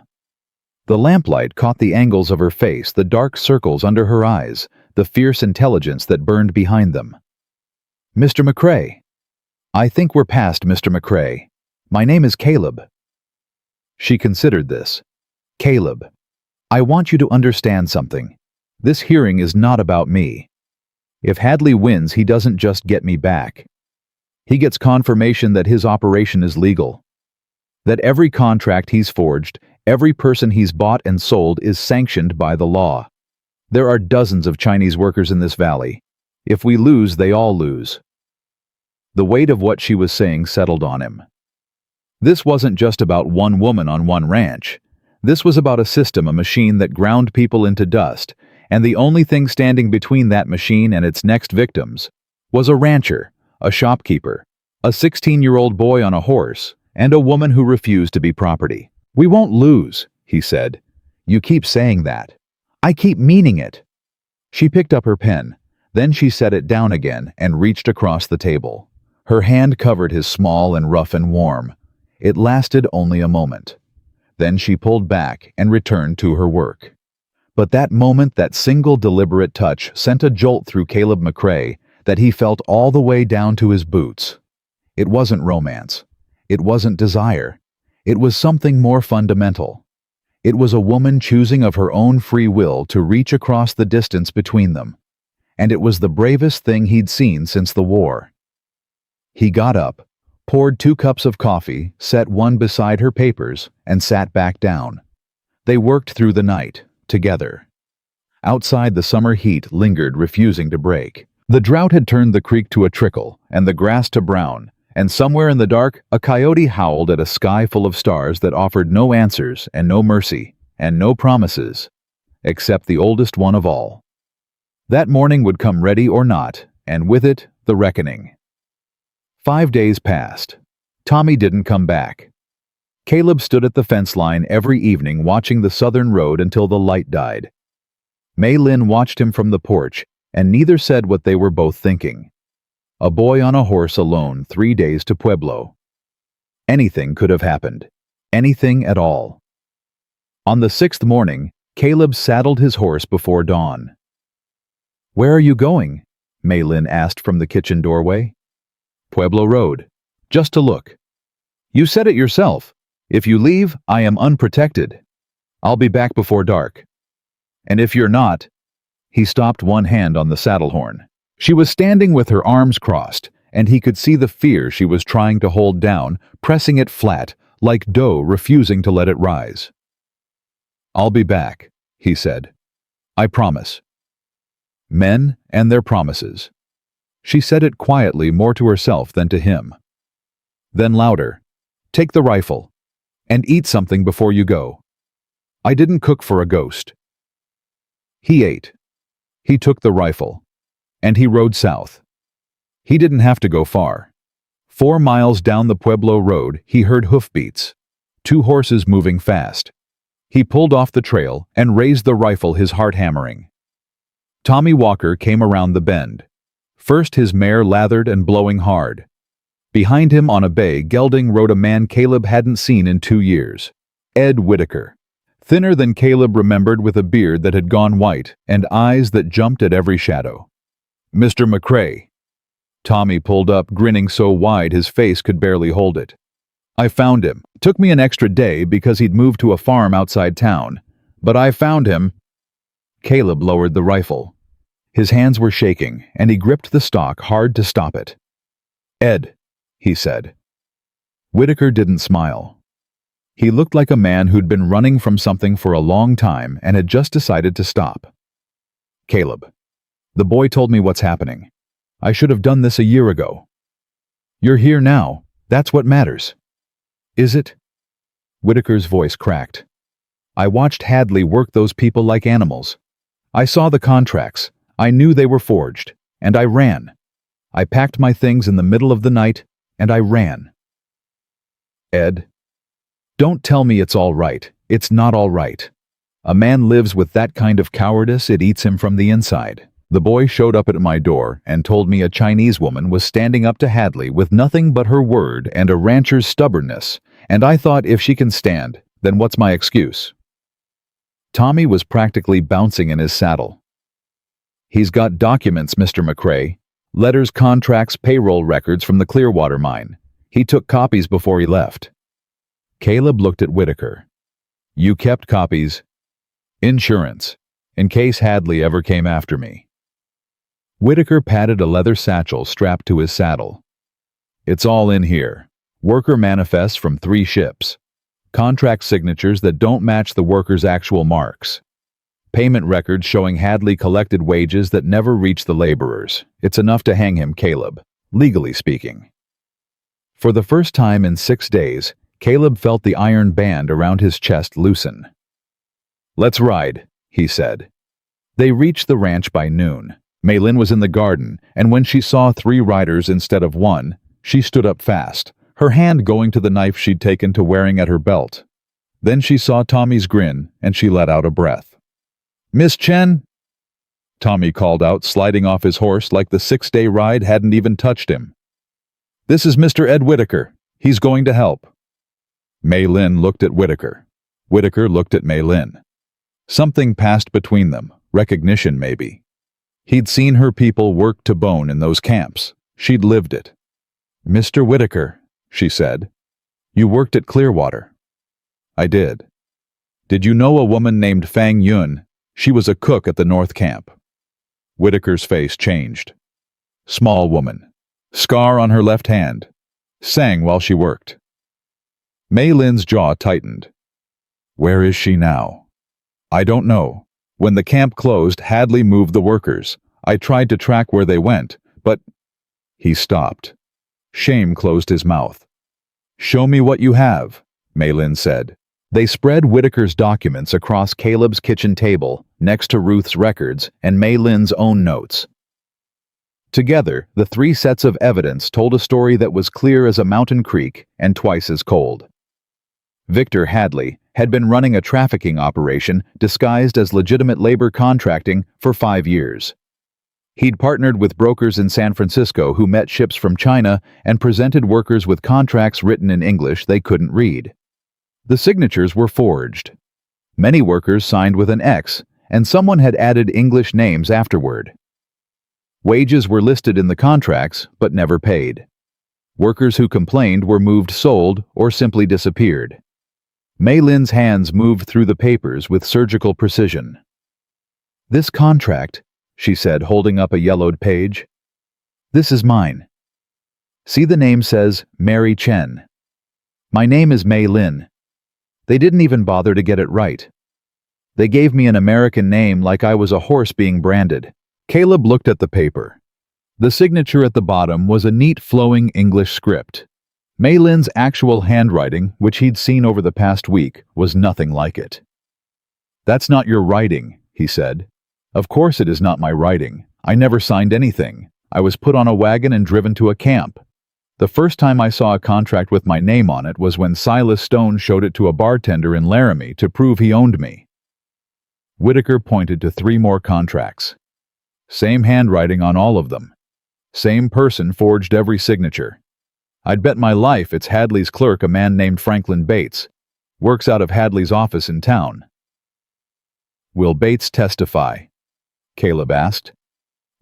The lamplight caught the angles of her face, the dark circles under her eyes, the fierce intelligence that burned behind them. "Mr. McCrae." "I think we're past Mr. McCrae. My name is Caleb." She considered this. "Caleb, I want you to understand something. This hearing is not about me. If Hadley wins, he doesn't just get me back. He gets confirmation that his operation is legal. That every contract he's forged, every person he's bought and sold is sanctioned by the law. There are dozens of Chinese workers in this valley. If we lose, they all lose." The weight of what she was saying settled on him. This wasn't just about one woman on one ranch. This was about a system, a machine that ground people into dust, and the only thing standing between that machine and its next victims was a rancher, a shopkeeper, a 16-year-old boy on a horse, and a woman who refused to be property. "We won't lose," he said. "You keep saying that. I keep meaning it." She picked up her pen. Then she set it down again and reached across the table. Her hand covered his small and rough and warm. It lasted only a moment. Then she pulled back and returned to her work. But that moment, that single deliberate touch, sent a jolt through Caleb McRae that he felt all the way down to his boots. It wasn't romance. It wasn't desire. It was something more fundamental. It was a woman choosing of her own free will to reach across the distance between them. And it was the bravest thing he'd seen since the war. He got up, poured 2 cups of coffee, set one beside her papers, and sat back down. They worked through the night, together. Outside, the summer heat lingered, refusing to break. The drought had turned the creek to a trickle, and the grass to brown, and somewhere in the dark, a coyote howled at a sky full of stars that offered no answers and no mercy and no promises, except the oldest one of all. That morning would come ready or not, and with it, the reckoning. 5 days passed. Tommy didn't come back. Caleb stood at the fence line every evening watching the southern road until the light died. Mei Lin watched him from the porch, and neither said what they were both thinking. A boy on a horse alone, 3 days to Pueblo. Anything could have happened. Anything at all. On the 6th morning, Caleb saddled his horse before dawn. "Where are you going?" Mei Lin asked from the kitchen doorway. "Pueblo Road. Just to look." "You said it yourself. If you leave, I am unprotected. I'll be back before dark. And if you're not—" He stopped, one hand on the saddle horn. She was standing with her arms crossed, and he could see the fear she was trying to hold down, pressing it flat, like dough refusing to let it rise. "I'll be back," he said. "I promise." Men and their promises. She said it quietly, more to herself than to him. Then louder, "Take the rifle, and eat something before you go. I didn't cook for a ghost." He ate. He took the rifle, and he rode south. He didn't have to go far. 4 miles down the Pueblo Road, he heard hoofbeats, 2 horses moving fast. He pulled off the trail and raised the rifle, his heart hammering. Tommy Walker came around the bend. First, his mare lathered and blowing hard. Behind him on a bay gelding rode a man Caleb hadn't seen in 2 years. Ed Whitaker. Thinner than Caleb remembered, with a beard that had gone white and eyes that jumped at every shadow. "Mr. McRae." Tommy pulled up, grinning so wide his face could barely hold it. "I found him. Took me an extra day because he'd moved to a farm outside town. But I found him." Caleb lowered the rifle. His hands were shaking, and he gripped the stock hard to stop it. "Ed," he said. Whitaker didn't smile. He looked like a man who'd been running from something for a long time and had just decided to stop. "Caleb, the boy told me what's happening. I should have done this a year ago. You're here now. That's what matters." "Is it?" Whitaker's voice cracked. "I watched Hadley work those people like animals. I saw the contracts. I knew they were forged. And I ran. I packed my things in the middle of the night, and I ran." "Ed, don't tell me it's all right. It's not all right. A man lives with that kind of cowardice, it eats him from the inside. The boy showed up at my door and told me a Chinese woman was standing up to Hadley with nothing but her word and a rancher's stubbornness, and I thought, if she can stand, then what's my excuse?" Tommy was practically bouncing in his saddle. "He's got documents, Mr. McRae. Letters, contracts, payroll records from the Clearwater mine. He took copies before he left." Caleb looked at Whitaker. "You kept copies?" "Insurance, in case Hadley ever came after me." Whitaker patted a leather satchel strapped to his saddle. "It's all in here. Worker manifests from 3 ships. Contract signatures that don't match the workers' actual marks. Payment records showing Hadley collected wages that never reached the laborers. It's enough to hang him, Caleb. legally speaking. For the first time in 6 days, Caleb felt the iron band around his chest loosen. "Let's ride," he said. They reached the ranch by noon. Maylin was in the garden, and when she saw 3 riders instead of 1, she stood up fast, her hand going to the knife she'd taken to wearing at her belt. Then she saw Tommy's grin, and she let out a breath. "Miss Chen?" Tommy called out, sliding off his horse like the 6-day ride hadn't even touched him. "This is Mr. Ed Whitaker. He's going to help." Maylin looked at Whitaker. Whitaker looked at Maylin. Something passed between them, recognition maybe. He'd seen her people work to bone in those camps. She'd lived it. "Mr. Whitaker," she said, "you worked at Clearwater." "I did." "Did you know a woman named Fang Yun? She was a cook at the North Camp." Whitaker's face changed. Small woman. Scar on her left hand. Sang while she worked. Maylin's jaw tightened. "Where is she now?" "I don't know. When the camp closed, Hadley moved the workers. I tried to track where they went, but—" He stopped. Shame closed his mouth. "Show me what you have," Maylin said. They spread Whitaker's documents across Caleb's kitchen table, next to Ruth's records and Maylin's own notes. Together, the 3 sets of evidence told a story that was clear as a mountain creek and twice as cold. Victor Hadley had been running a trafficking operation disguised as legitimate labor contracting for 5 years. He'd partnered with brokers in San Francisco who met ships from China and presented workers with contracts written in English they couldn't read. The signatures were forged. Many workers signed with an X, and someone had added English names afterward. Wages were listed in the contracts, but never paid. Workers who complained were moved sold or simply disappeared. Maylin's hands moved through the papers with surgical precision. "This contract," she said, holding up a yellowed page. "This is mine. See, the name says Mary Chen. My name is Maylin. They didn't even bother to get it right. They gave me an American name like I was a horse being branded." Caleb looked at the paper. The signature at the bottom was a neat flowing English script. Maylin's actual handwriting, which he'd seen over the past week, was nothing like it. "That's not your writing," he said. "Of course it is not my writing. I never signed anything. I was put on a wagon and driven to a camp. The first time I saw a contract with my name on it was when Silas Stone showed it to a bartender in Laramie to prove he owned me." Whitaker pointed to 3 more contracts. Same handwriting on all of them. Same person forged every signature. "I'd bet my life it's Hadley's clerk, a man named Franklin Bates. Works out of Hadley's office in town." "Will Bates testify?" Caleb asked.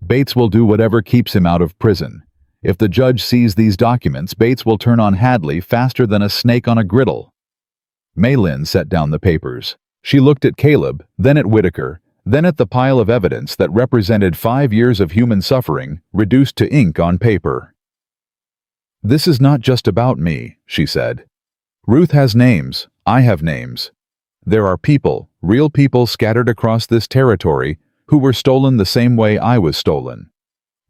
"Bates will do whatever keeps him out of prison. If the judge sees these documents, Bates will turn on Hadley faster than a snake on a griddle." Maylin set down the papers. She looked at Caleb, then at Whitaker, then at the pile of evidence that represented 5 years of human suffering reduced to ink on paper. "This is not just about me," she said. "Ruth has names. I have names. There are people, real people scattered across this territory, who were stolen the same way I was stolen.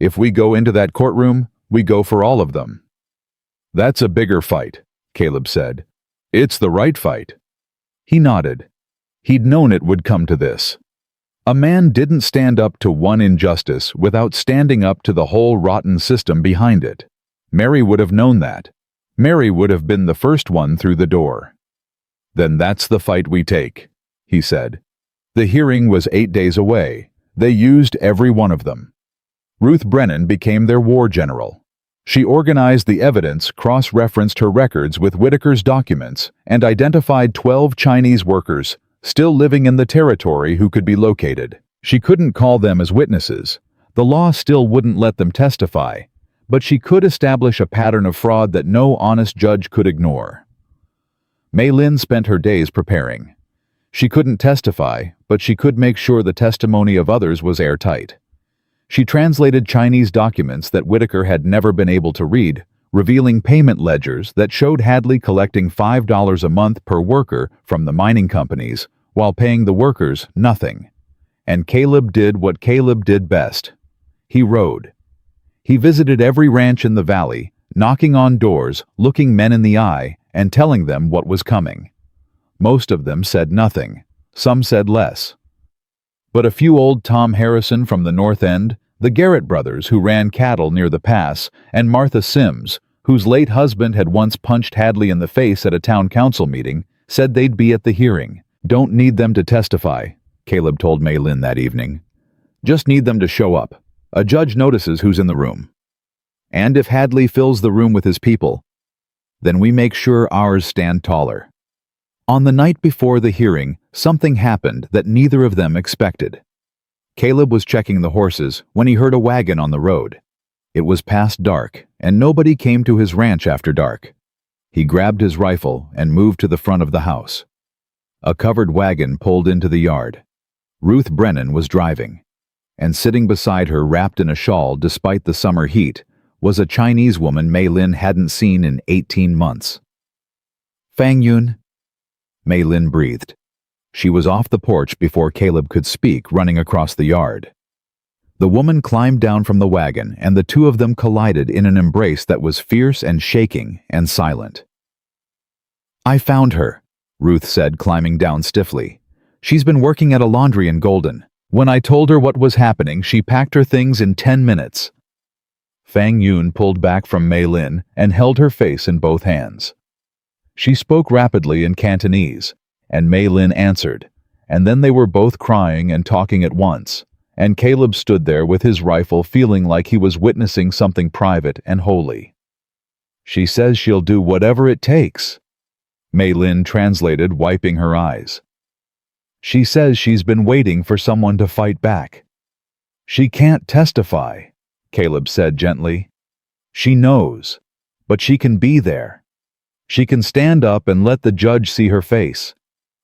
If we go into that courtroom, we go for all of them." "That's a bigger fight," Caleb said. "It's the right fight." He nodded. He'd known it would come to this. A man didn't stand up to one injustice without standing up to the whole rotten system behind it. Mary would have known that. Mary would have been the first one through the door. "Then that's the fight we take," he said. The hearing was 8 days away. They used every one of them. Ruth Brennan became their war general. She organized the evidence, cross-referenced her records with Whitaker's documents, and identified 12 Chinese workers still living in the territory who could be located. She couldn't call them as witnesses. The law still wouldn't let them testify, but she could establish a pattern of fraud that no honest judge could ignore. Maylin spent her days preparing. She couldn't testify, but she could make sure the testimony of others was airtight. She translated Chinese documents that Whitaker had never been able to read, revealing payment ledgers that showed Hadley collecting $5 a month per worker from the mining companies, while paying the workers nothing. And Caleb did what Caleb did best. He rode. He visited every ranch in the valley, knocking on doors, looking men in the eye, and telling them what was coming. Most of them said nothing. Some said less. But a few old Tom Harrison from the North End, the Garrett brothers who ran cattle near the pass, and Martha Sims, whose late husband had once punched Hadley in the face at a town council meeting, said they'd be at the hearing. "Don't need them to testify," Caleb told Mei Lin that evening. "Just need them to show up. A judge notices who's in the room. And if Hadley fills the room with his people, then we make sure ours stand taller." On the night before the hearing, something happened that neither of them expected. Caleb was checking the horses when he heard a wagon on the road. It was past dark, and nobody came to his ranch after dark. He grabbed his rifle and moved to the front of the house. A covered wagon pulled into the yard. Ruth Brennan was driving, and sitting beside her wrapped in a shawl despite the summer heat was a Chinese woman Mei Lin hadn't seen in 18 months. "Fang Yun," Mei Lin breathed. She was off the porch before Caleb could speak, running across the yard. The woman climbed down from the wagon, and the two of them collided in an embrace that was fierce and shaking and silent. "I found her," Ruth said, climbing down stiffly. "She's been working at a laundry in Golden. When I told her what was happening, she packed her things in 10 minutes. Fang Yun pulled back from Mei Lin and held her face in both hands. She spoke rapidly in Cantonese, and Mei Lin answered, and then they were both crying and talking at once, and Caleb stood there with his rifle feeling like he was witnessing something private and holy. "She says she'll do whatever it takes," Mei Lin translated, wiping her eyes. "She says she's been waiting for someone to fight back." "She can't testify," Caleb said gently. "She knows, but she can be there. She can stand up and let the judge see her face.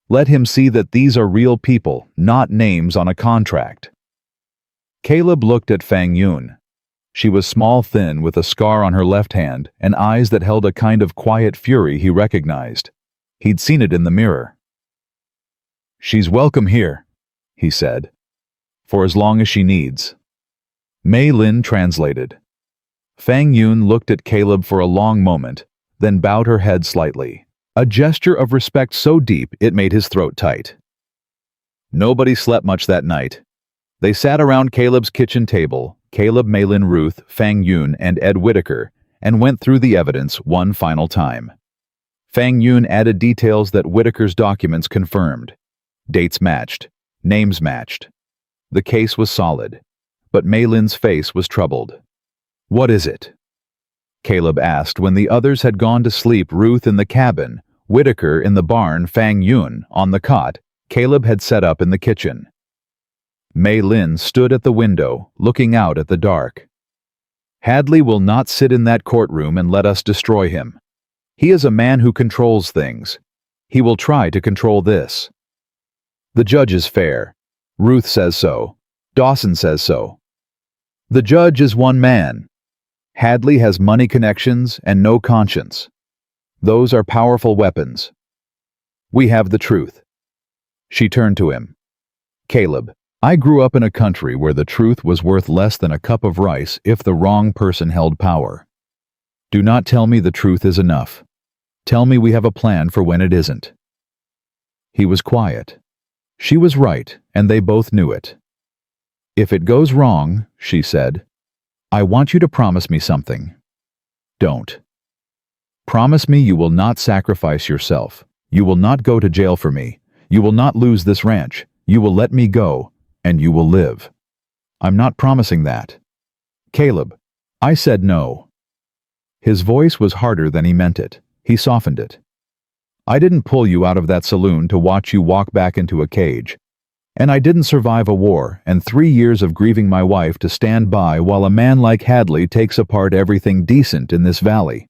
Let him see that these are real people, not names on a contract." Caleb looked at Fang Yun. She was small, thin, with a scar on her left hand and eyes that held a kind of quiet fury he recognized. He'd seen it in the mirror. "She's welcome here," he said, "for as long as she needs." Mei Lin translated. Fang Yun looked at Caleb for a long moment, then bowed her head slightly, a gesture of respect so deep it made his throat tight. Nobody slept much that night. They sat around Caleb's kitchen table, Caleb, Mei Lin, Ruth, Fang Yun, and Ed Whitaker, and went through the evidence one final time. Fang Yun added details that Whitaker's documents confirmed. Dates matched. Names matched. The case was solid, but Mei Lin's face was troubled. "What is it?" Caleb asked when the others had gone to sleep, Ruth in the cabin, Whitaker in the barn, Fang Yun on the cot Caleb had set up in the kitchen. Mei Lin stood at the window, looking out at the dark. "Hadley will not sit in that courtroom and let us destroy him. He is a man who controls things. He will try to control this. The judge is fair. Ruth says so. Dawson says so. The judge is one man. Hadley has money connections and no conscience. Those are powerful weapons. We have the truth." She turned to him. "Caleb, I grew up in a country where the truth was worth less than a cup of rice if the wrong person held power. Do not tell me the truth is enough. Tell me we have a plan for when it isn't." He was quiet. She was right, and they both knew it. "If it goes wrong," she said, "I want you to promise me something. Don't. Promise me you will not sacrifice yourself. You will not go to jail for me. You will not lose this ranch. You will let me go, and you will live." "I'm not promising that." "Caleb, I said no." His voice was harder than he meant it. He softened it. "I didn't pull you out of that saloon to watch you walk back into a cage. And I didn't survive a war and 3 years of grieving my wife to stand by while a man like Hadley takes apart everything decent in this valley.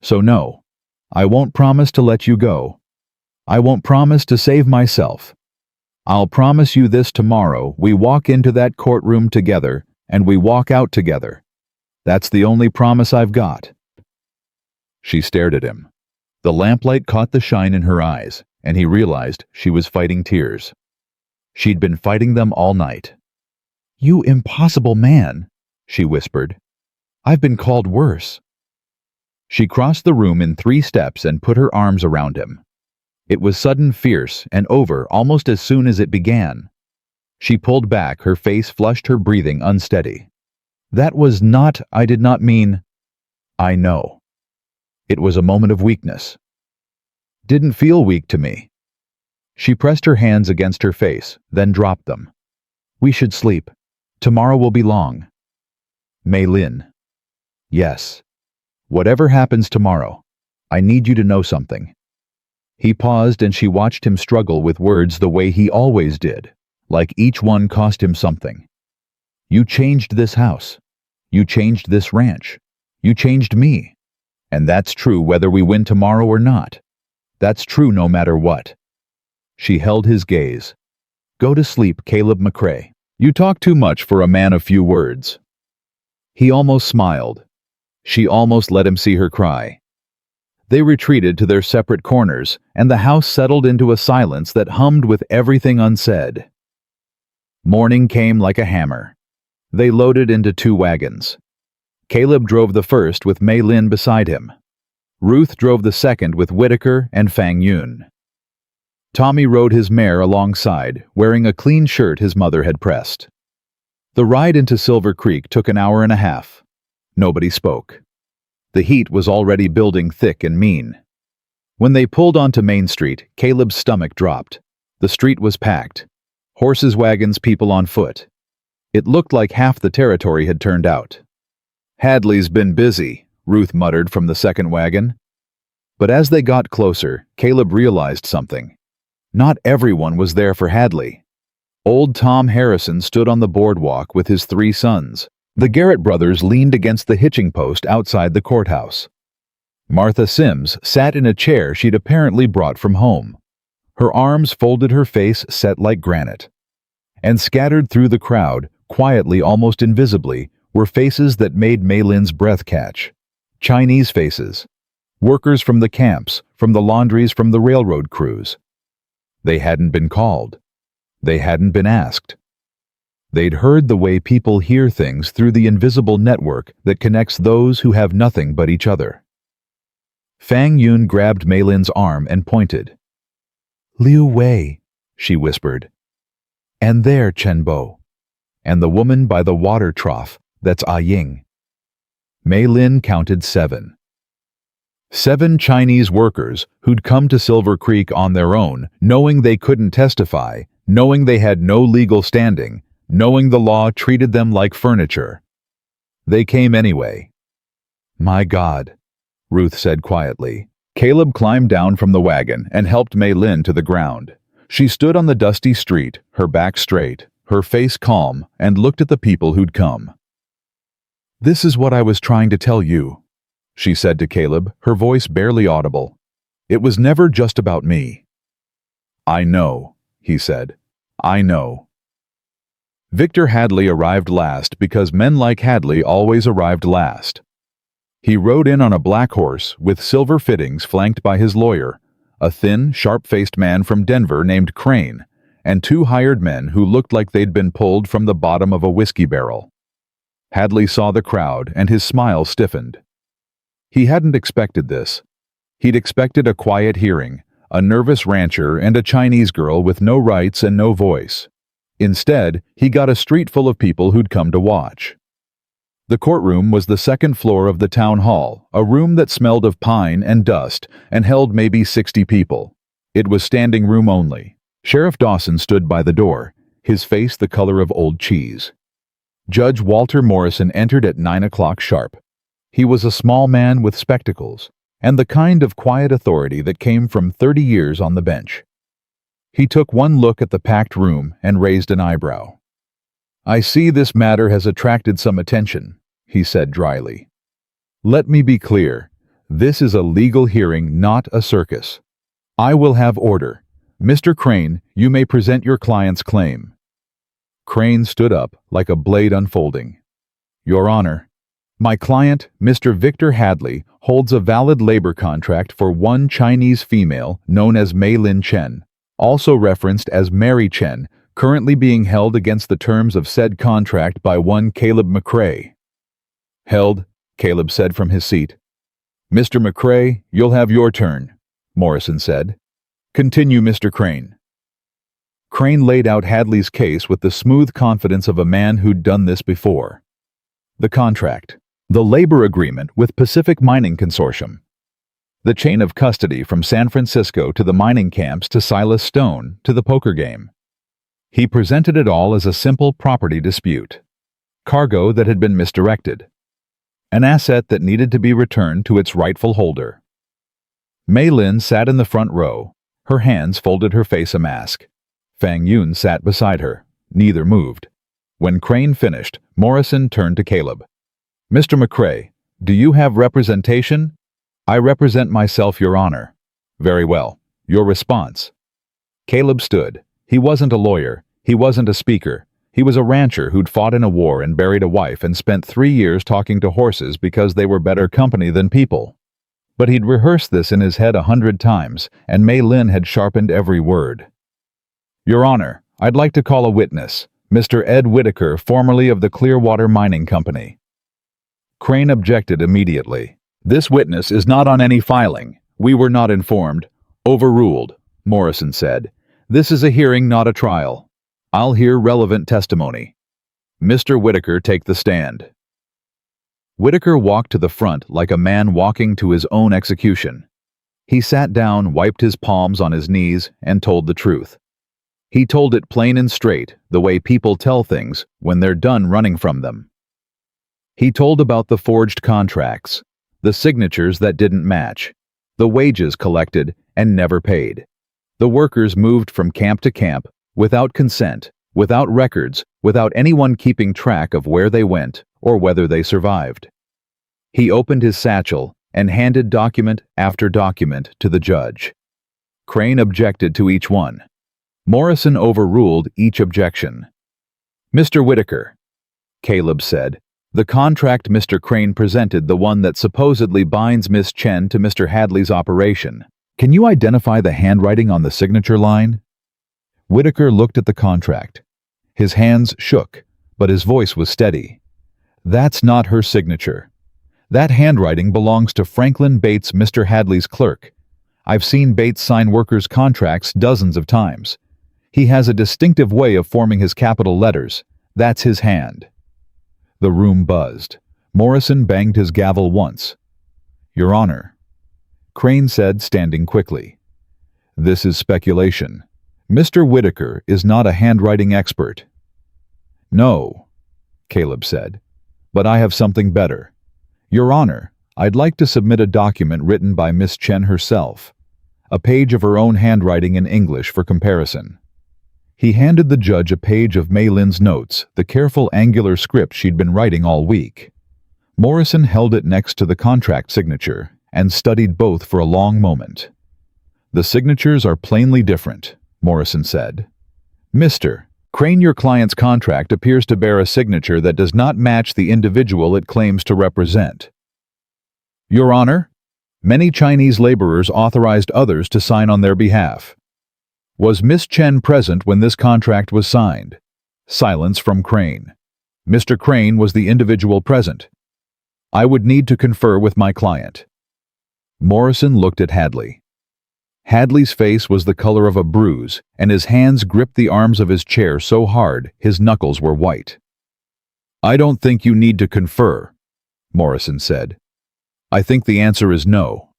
So no, I won't promise to let you go. I won't promise to save myself. I'll promise you this tomorrow: we walk into that courtroom together and we walk out together. That's the only promise I've got." She stared at him. The lamplight caught the shine in her eyes, and he realized she was fighting tears. She'd been fighting them all night. "You impossible man," she whispered. I've been called worse." She crossed the room in 3 steps and put her arms around him. It was sudden, fierce, and over almost as soon as it began. She pulled back, her face flushed, her breathing unsteady. "That was not, I did not mean—" "I know." It was a moment of weakness. "Didn't feel weak to me." She pressed her hands against her face, then dropped them. "We should sleep. Tomorrow will be long." Mei Lin. "Yes. Whatever happens tomorrow, I need you to know something." He paused and she watched him struggle with words the way he always did, like each one cost him something. "You changed this house. You changed this ranch. You changed me. And that's true whether we win tomorrow or not. That's true no matter what." She held his gaze. "Go to sleep, Caleb McRae. You talk too much for a man of few words." He almost smiled. She almost let him see her cry. They retreated to their separate corners, and the house settled into a silence that hummed with everything unsaid. Morning came like a hammer. They loaded into 2 wagons. Caleb drove the first with Mei Lin beside him. Ruth drove the second with Whitaker and Fang Yun. Tommy rode his mare alongside, wearing a clean shirt his mother had pressed. The ride into Silver Creek took an hour and a half. Nobody spoke. The heat was already building thick and mean. When they pulled onto Main Street, Caleb's stomach dropped. The street was packed. Horses, wagons, people on foot. It looked like half the territory had turned out. "Hadley's been busy," Ruth muttered from the second wagon. But as they got closer, Caleb realized something. Not everyone was there for Hadley. Old Tom Harrison stood on the boardwalk with his 3 sons. The Garrett brothers leaned against the hitching post outside the courthouse. Martha Sims sat in a chair she'd apparently brought from home. Her arms folded, her face set like granite. And scattered through the crowd, quietly, almost invisibly, were faces that made Mei Lin's breath catch. Chinese faces. Workers from the camps, from the laundries, from the railroad crews. They hadn't been called. They hadn't been asked. They'd heard the way people hear things through the invisible network that connects those who have nothing but each other. Fang Yun grabbed Mei Lin's arm and pointed. "Liu Wei," she whispered. "And there, Chen Bo. And the woman by the water trough, that's Ah Ying." Mei Lin counted 7. 7 Chinese workers who'd come to Silver Creek on their own, knowing they couldn't testify, knowing they had no legal standing, knowing the law treated them like furniture. They came anyway. "My God," Ruth said quietly. Caleb climbed down from the wagon and helped Mei Lin to the ground. She stood on the dusty street, her back straight, her face calm, and looked at the people who'd come. "This is what I was trying to tell you," she said to Caleb, her voice barely audible. "It was never just about me." "I know," he said. "I know." Victor Hadley arrived last because men like Hadley always arrived last. He rode in on a black horse with silver fittings, flanked by his lawyer, a thin, sharp-faced man from Denver named Crane, and 2 hired men who looked like they'd been pulled from the bottom of a whiskey barrel. Hadley saw the crowd and his smile stiffened. He hadn't expected this. He'd expected a quiet hearing, a nervous rancher and a Chinese girl with no rights and no voice. Instead, he got a street full of people who'd come to watch. The courtroom was the 2nd floor of the town hall, a room that smelled of pine and dust and held maybe 60 people. It was standing room only. Sheriff Dawson stood by the door, his face the color of old cheese. Judge Walter Morrison entered at 9 o'clock sharp. He was a small man with spectacles, and the kind of quiet authority that came from 30 years on the bench. He took one look at the packed room and raised an eyebrow. "I see this matter has attracted some attention," he said dryly. "Let me be clear. This is a legal hearing, not a circus. I will have order. Mr. Crane, you may present your client's claim." Crane stood up like a blade unfolding. "Your Honor, my client, Mr. Victor Hadley, holds a valid labor contract for one Chinese female known as Mei Lin Chen, also referenced as Mary Chen, currently being held against the terms of said contract by one Caleb McRae. Held Caleb said from his seat. "Mr. McCrae, you'll have your turn," Morrison said. "Continue, Mr. Crane." Crane laid out Hadley's case with the smooth confidence of a man who'd done this before. The contract. The labor agreement with Pacific Mining Consortium. The chain of custody from San Francisco to the mining camps to Silas Stone to the poker game. He presented it all as a simple property dispute. Cargo that had been misdirected. An asset that needed to be returned to its rightful holder. Mei Lin sat in the front row, her hands folded, her face a mask. Fang Yun sat beside her. Neither moved. When Crane finished, Morrison turned to Caleb. "Mr. McCrae, do you have representation?" "I represent myself, Your Honor." "Very well. Your response." Caleb stood. He wasn't a lawyer. He wasn't a speaker. He was a rancher who'd fought in a war and buried a wife and spent 3 years talking to horses because they were better company than people. But he'd rehearsed this in his head 100 times, and Mei Lin had sharpened every word. "Your Honor, I'd like to call a witness, Mr. Ed Whitaker, formerly of the Clearwater Mining Company." Crane objected immediately. "This witness is not on any filing. We were not informed." "Overruled," Morrison said. "This is a hearing, not a trial. I'll hear relevant testimony. Mr. Whitaker, take the stand." Whitaker walked to the front like a man walking to his own execution. He sat down, wiped his palms on his knees, and told the truth. He told it plain and straight, the way people tell things when they're done running from them. He told about the forged contracts, the signatures that didn't match, the wages collected and never paid. The workers moved from camp to camp, without consent, without records, without anyone keeping track of where they went or whether they survived. He opened his satchel and handed document after document to the judge. Crane objected to each one. Morrison overruled each objection. "Mr. Whitaker," Caleb said, "the contract Mr. Crane presented, the one that supposedly binds Miss Chen to Mr. Hadley's operation. Can you identify the handwriting on the signature line?" Whitaker looked at the contract. His hands shook, but his voice was steady. "That's not her signature. That handwriting belongs to Franklin Bates, Mr. Hadley's clerk. I've seen Bates sign workers' contracts dozens of times. He has a distinctive way of forming his capital letters. That's his hand." The room buzzed. Morrison banged his gavel once. "Your Honor," Crane said, standing quickly. "This is speculation. Mr. Whitaker is not a handwriting expert." "No," Caleb said, "but I have something better. Your Honor, I'd like to submit a document written by Miss Chen herself, a page of her own handwriting in English for comparison." He handed the judge a page of Mei Lin's notes, the careful angular script she'd been writing all week. Morrison held it next to the contract signature and studied both for a long moment. "The signatures are plainly different," Morrison said. "Mr. Crane, your client's contract appears to bear a signature that does not match the individual it claims to represent." "Your Honor, many Chinese laborers authorized others to sign on their behalf." "Was Miss Chen present when this contract was signed?" Silence from Crane. "Mr. Crane was the individual present." "I would need to confer with my client." Morrison looked at Hadley. Hadley's face was the color of a bruise, and his hands gripped the arms of his chair so hard his knuckles were white. "I don't think you need to confer," Morrison said. "I think the answer is no."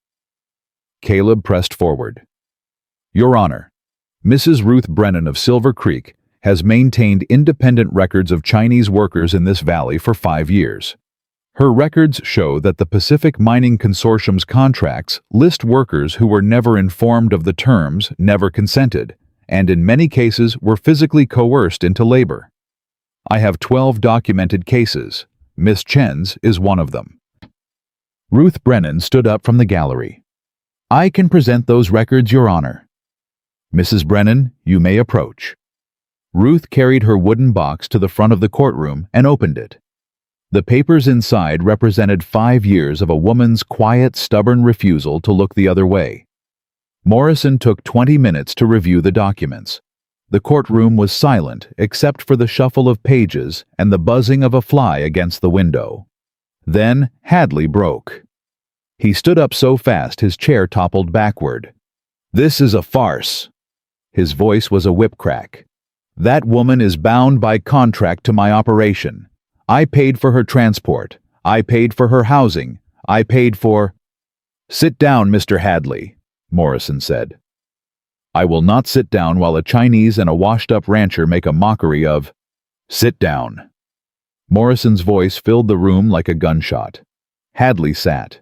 Caleb pressed forward. "Your Honor, Mrs. Ruth Brennan of Silver Creek has maintained independent records of Chinese workers in this valley for 5 years. Her records show that the Pacific Mining Consortium's contracts list workers who were never informed of the terms, never consented, and in many cases were physically coerced into labor. I have 12 documented cases. Miss Chen's is one of them." Ruth Brennan stood up from the gallery. "I can present those records, Your Honor." "Mrs. Brennan, you may approach." Ruth carried her wooden box to the front of the courtroom and opened it. The papers inside represented 5 years of a woman's quiet, stubborn refusal to look the other way. Morrison took 20 minutes to review the documents. The courtroom was silent except for the shuffle of pages and the buzzing of a fly against the window. Then Hadley broke. He stood up so fast his chair toppled backward. "This is a farce." His voice was a whip crack. "That woman is bound by contract to my operation. I paid for her transport. I paid for her housing. I paid for—" "Sit down, Mr. Hadley," Morrison said. "I will not sit down while a Chinese and a washed-up rancher make a mockery of—" "Sit down." Morrison's voice filled the room like a gunshot. Hadley sat.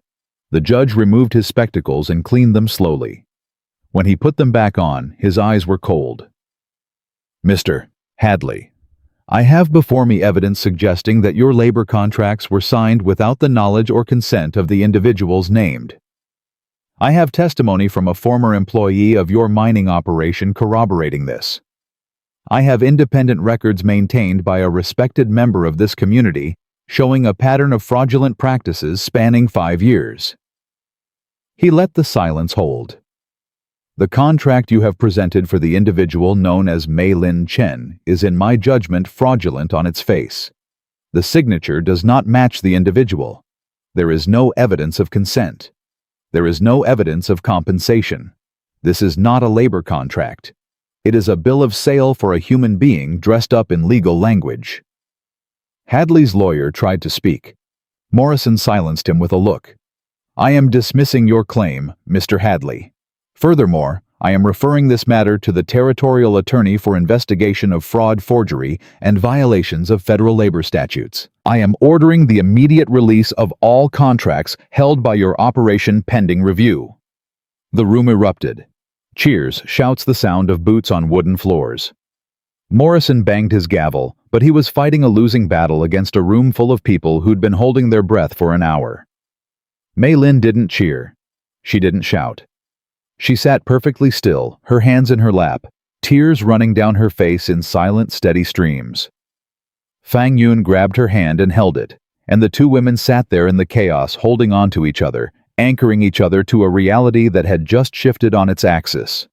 The judge removed his spectacles and cleaned them slowly. When he put them back on, his eyes were cold. "Mr. Hadley, I have before me evidence suggesting that your labor contracts were signed without the knowledge or consent of the individuals named. I have testimony from a former employee of your mining operation corroborating this. I have independent records maintained by a respected member of this community showing a pattern of fraudulent practices spanning 5 years. He let the silence hold. The contract you have presented for the individual known as Mei Lin Chen is in my judgment fraudulent on its face. The signature does not match the individual. There is no evidence of consent. There is no evidence of compensation. This is not a labor contract. It is a bill of sale for a human being dressed up in legal language. Hadley's lawyer tried to speak. Morrison silenced him with a look. I am dismissing your claim, Mr. Hadley. Furthermore, I am referring this matter to the Territorial Attorney for investigation of fraud, forgery, and violations of federal labor statutes. I am ordering the immediate release of all contracts held by your operation pending review. The room erupted. Cheers, shouts, the sound of boots on wooden floors. Morrison banged his gavel, but he was fighting a losing battle against a room full of people who'd been holding their breath for an hour. Mei Lin didn't cheer. She didn't shout. She sat perfectly still, her hands in her lap, tears running down her face in silent, steady streams. Fang Yun grabbed her hand and held it, and the two women sat there in the chaos, holding on to each other, anchoring each other to a reality that had just shifted on its axis.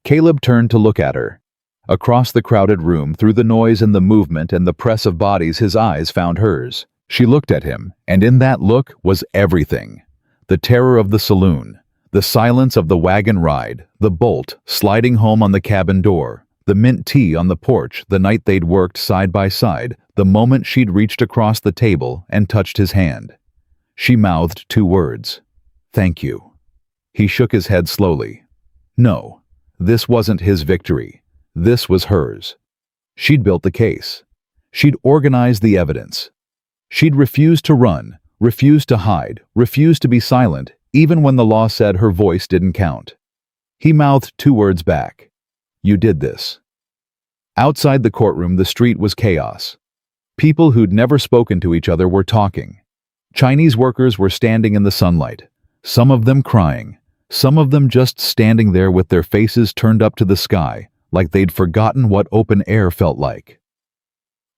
Caleb turned to look at her. Across the crowded room, through the noise and the movement and the press of bodies, his eyes found hers. She looked at him, and in that look was everything. The terror of the saloon, the silence of the wagon ride, the bolt sliding home on the cabin door, the mint tea on the porch the night they'd worked side by side, the moment she'd reached across the table and touched his hand. She mouthed 2 words. "Thank you." He shook his head slowly. No, this wasn't his victory. This was hers. She'd built the case. She'd organized the evidence. She'd refused to run, refused to hide, refused to be silent, even when the law said her voice didn't count. He mouthed 2 words back. "You did this." Outside the courtroom, the street was chaos. People who'd never spoken to each other were talking. Chinese workers were standing in the sunlight, some of them crying, some of them just standing there with their faces turned up to the sky, like they'd forgotten what open air felt like.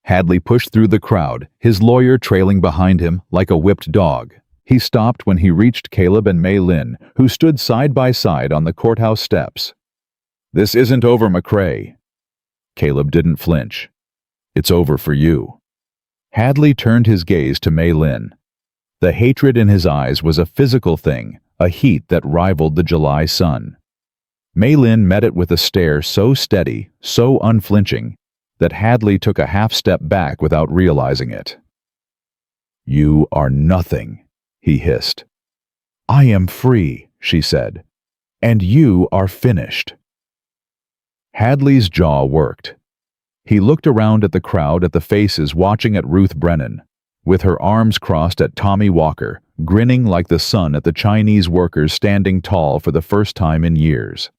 Hadley pushed through the crowd, his lawyer trailing behind him like a whipped dog. He stopped when he reached Caleb and Mei Lin, who stood side by side on the courthouse steps. "This isn't over, McCrae." Caleb didn't flinch. "It's over for you." Hadley turned his gaze to Mei Lin. The hatred in his eyes was a physical thing, a heat that rivaled the July sun. Mei Lin met it with a stare so steady, so unflinching, that Hadley took a half step back without realizing it. "You are nothing," he hissed. "I am free," she said, "and you are finished." Hadley's jaw worked. He looked around at the crowd, at the faces watching at Ruth Brennan, with her arms crossed at Tommy Walker, grinning like the sun at the Chinese workers standing tall for the first time in years.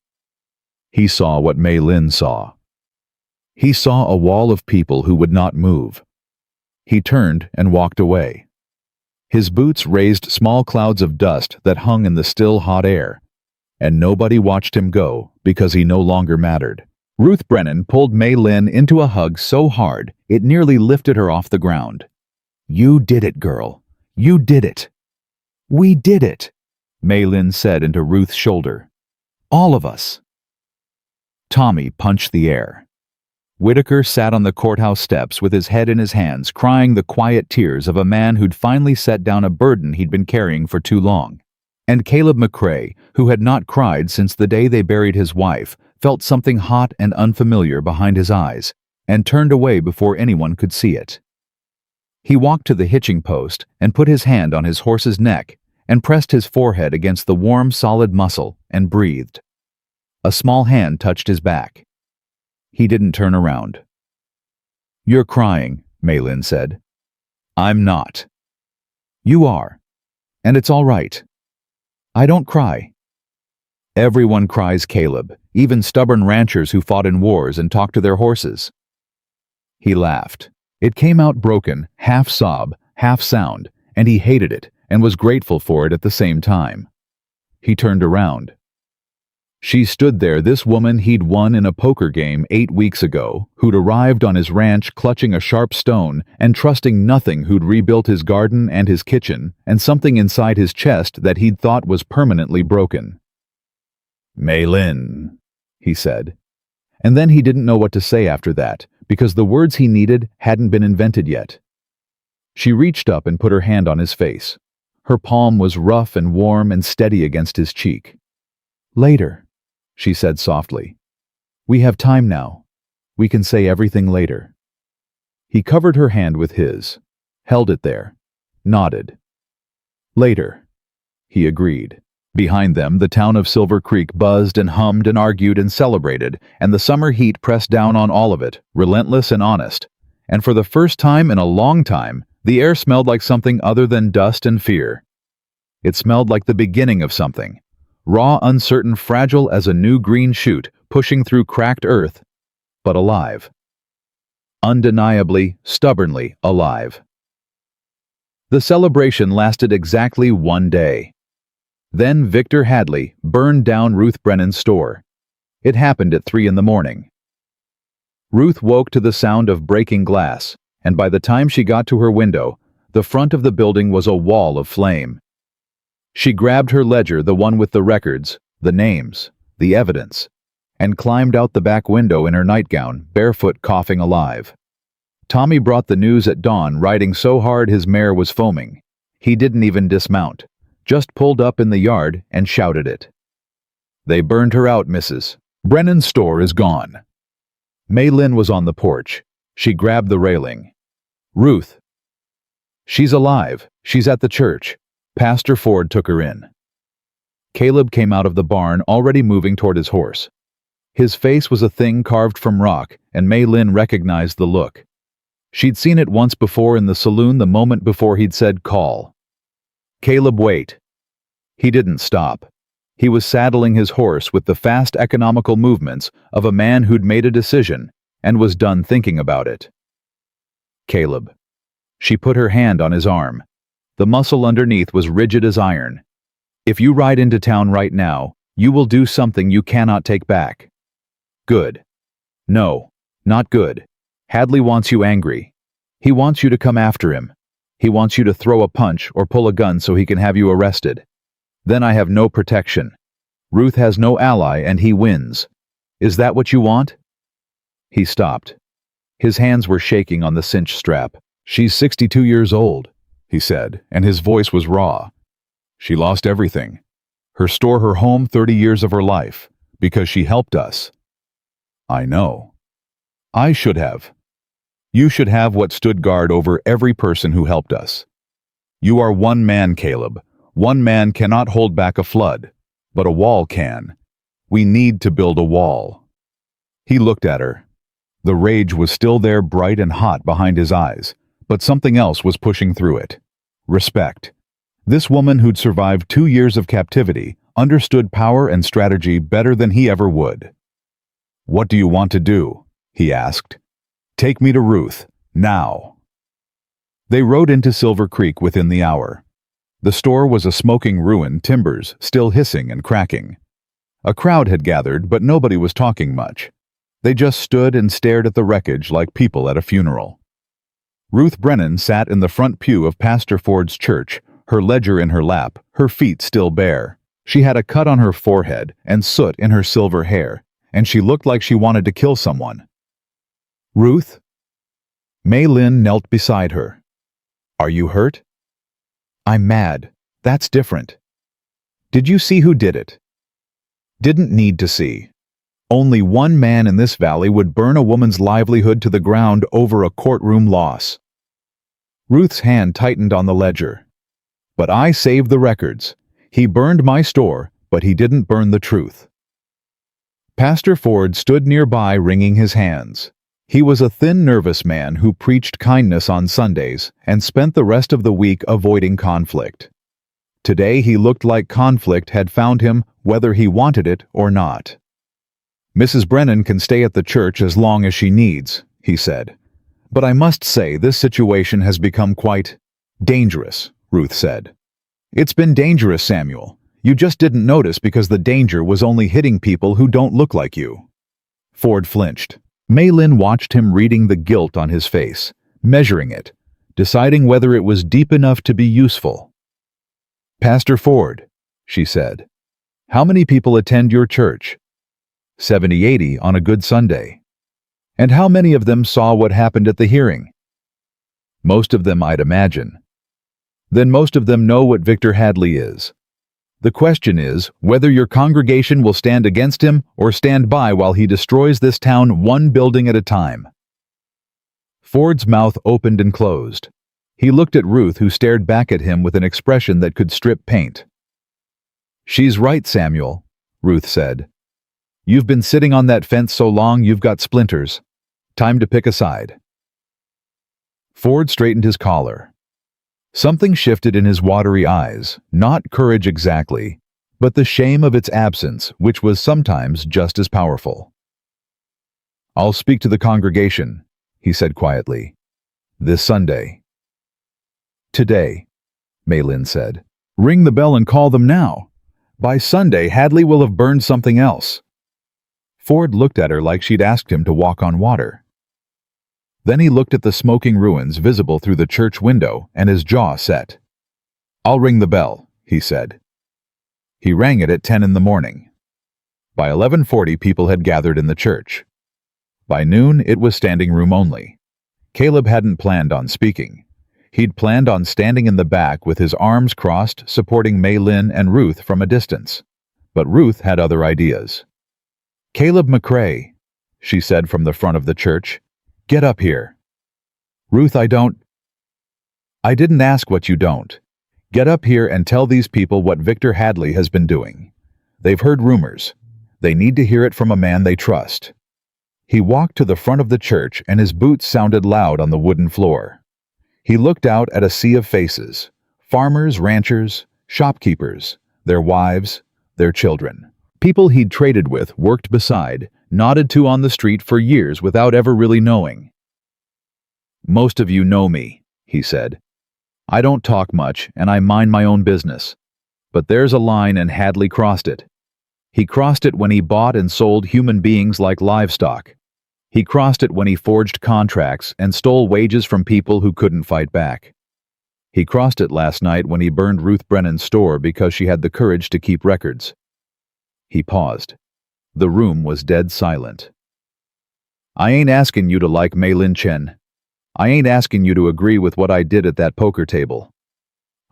He saw what Mei Lin saw. He saw a wall of people who would not move. He turned and walked away. His boots raised small clouds of dust that hung in the still hot air, and nobody watched him go because he no longer mattered. Ruth Brennan pulled Mei Lin into a hug so hard it nearly lifted her off the ground. "You did it, girl. You did it." "We did it," Mei Lin said into Ruth's shoulder. "All of us." Tommy punched the air. Whitaker sat on the courthouse steps with his head in his hands, crying the quiet tears of a man who'd finally set down a burden he'd been carrying for too long. And Caleb McCrae, who had not cried since the day they buried his wife, felt something hot and unfamiliar behind his eyes, and turned away before anyone could see it. He walked to the hitching post and put his hand on his horse's neck and pressed his forehead against the warm, solid muscle and breathed. A small hand touched his back. He didn't turn around. "You're crying," Maylin said. "I'm not." "You are. And it's all right. I don't cry." "Everyone cries, Caleb, even stubborn ranchers who fought in wars and talked to their horses." He laughed. It came out broken, half sob, half sound, and he hated it and was grateful for it at the same time. He turned around. She stood there, this woman he'd won in a poker game 8 weeks ago, who'd arrived on his ranch clutching a sharp stone and trusting nothing, who'd rebuilt his garden and his kitchen, and something inside his chest that he'd thought was permanently broken. "Maylin," he said. And then he didn't know what to say after that, because the words he needed hadn't been invented yet. She reached up and put her hand on his face. Her palm was rough and warm and steady against his cheek. "Later," she said softly. "We have time now. We can say everything later." He covered her hand with his, held it there, nodded. "Later," he agreed. Behind them, the town of Silver Creek buzzed and hummed and argued and celebrated, and the summer heat pressed down on all of it, relentless and honest. And for the first time in a long time, the air smelled like something other than dust and fear. It smelled like the beginning of something. Raw, uncertain, fragile as a new green shoot pushing through cracked earth, but alive. Undeniably, stubbornly alive. The celebration lasted exactly 1 day. Then Victor Hadley burned down Ruth Brennan's store. It happened at 3 a.m. Ruth woke to the sound of breaking glass, and by the time she got to her window, the front of the building was a wall of flame. She grabbed her ledger, the one with the records, the names, the evidence, and climbed out the back window in her nightgown, barefoot, coughing alive. Tommy brought the news at dawn, riding so hard his mare was foaming. He didn't even dismount, just pulled up in the yard and shouted it. "They burned her out, Mrs. Brennan's store is gone." Maylin was on the porch. She grabbed the railing. "Ruth." "She's alive. She's at the church. Pastor Ford took her in." Caleb came out of the barn, already moving toward his horse. His face was a thing carved from rock, and Maylin recognized the look. She'd seen it once before in the saloon, the moment before he'd said, "Call." "Caleb, wait." He didn't stop. He was saddling his horse with the fast, economical movements of a man who'd made a decision and was done thinking about it. "Caleb." She put her hand on his arm. The muscle underneath was rigid as iron. "If you ride into town right now, you will do something you cannot take back." "Good." "No, not good. Hadley wants you angry. He wants you to come after him. He wants you to throw a punch or pull a gun so he can have you arrested. Then I have no protection. Ruth has no ally and he wins. Is that what you want?" He stopped. His hands were shaking on the cinch strap. "She's 62 years old," he said, and his voice was raw. "She lost everything. Her store, her home, 30 years of her life, because she helped us." "I know. I should have. You should have what stood guard over every person who helped us. You are one man, Caleb. One man cannot hold back a flood, but a wall can. We need to build a wall." He looked at her. The rage was still there, bright and hot behind his eyes, but something else was pushing through it. Respect. This woman who'd survived 2 years of captivity understood power and strategy better than he ever would. "What do you want to do?" he asked. "Take me to Ruth, now." They rode into Silver Creek within the hour. The store was a smoking ruin, timbers still hissing and cracking. A crowd had gathered, but nobody was talking much. They just stood and stared at the wreckage like people at a funeral. Ruth Brennan sat in the front pew of Pastor Ford's church, her ledger in her lap, her feet still bare. She had a cut on her forehead and soot in her silver hair, and she looked like she wanted to kill someone. Ruth? Mei Lin knelt beside her. Are you hurt? I'm mad. That's different. Did you see who did it? Didn't need to see. Only one man in this valley would burn a woman's livelihood to the ground over a courtroom loss. Ruth's hand tightened on the ledger. But I saved the records. He burned my store, but he didn't burn the truth. Pastor Ford stood nearby wringing his hands. He was a thin, nervous man who preached kindness on Sundays and spent the rest of the week avoiding conflict. Today he looked like conflict had found him whether he wanted it or not. Mrs. Brennan can stay at the church as long as she needs, he said. But I must say this situation has become quite dangerous, Ruth said. It's been dangerous, Samuel. You just didn't notice because the danger was only hitting people who don't look like you. Ford flinched. Mei Lin watched him reading the guilt on his face, measuring it, deciding whether it was deep enough to be useful. Pastor Ford, she said, how many people attend your church? 70-80 on a good Sunday. And how many of them saw what happened at the hearing? Most of them, I'd imagine. Then most of them know what Victor Hadley is. The question is whether your congregation will stand against him or stand by while he destroys this town one building at a time. Ford's mouth opened and closed. He looked at Ruth, who stared back at him with an expression that could strip paint. She's right, Samuel, Ruth said. You've been sitting on that fence so long you've got splinters. Time to pick a side. Ford straightened his collar. Something shifted in his watery eyes, not courage exactly, but the shame of its absence, which was sometimes just as powerful. I'll speak to the congregation, he said quietly. This Sunday. Today, Mei Lin said. Ring the bell and call them now. By Sunday, Hadley will have burned something else. Ford looked at her like she'd asked him to walk on water. Then he looked at the smoking ruins visible through the church window, and his jaw set. I'll ring the bell, he said. He rang it at 10 in the morning. By 11:40 people had gathered in the church. By noon it was standing room only. Caleb hadn't planned on speaking. He'd planned on standing in the back with his arms crossed, supporting Mei Lin and Ruth from a distance. But Ruth had other ideas. Caleb McCrae, she said from the front of the church. Get up here. Ruth, I didn't ask what you don't. Get up here and tell these people what Victor Hadley has been doing. They've heard rumors. They need to hear it from a man they trust. He walked to the front of the church and his boots sounded loud on the wooden floor. He looked out at a sea of faces, farmers, ranchers, shopkeepers, their wives, their children. People he'd traded with, worked beside, nodded to on the street for years without ever really knowing. Most of you know me, he said. I don't talk much and I mind my own business. But there's a line and Hadley crossed it. He crossed it when he bought and sold human beings like livestock. He crossed it when he forged contracts and stole wages from people who couldn't fight back. He crossed it last night when he burned Ruth Brennan's store because she had the courage to keep records. He paused. The room was dead silent. I ain't asking you to like Mei Lin Chen. I ain't asking you to agree with what I did at that poker table.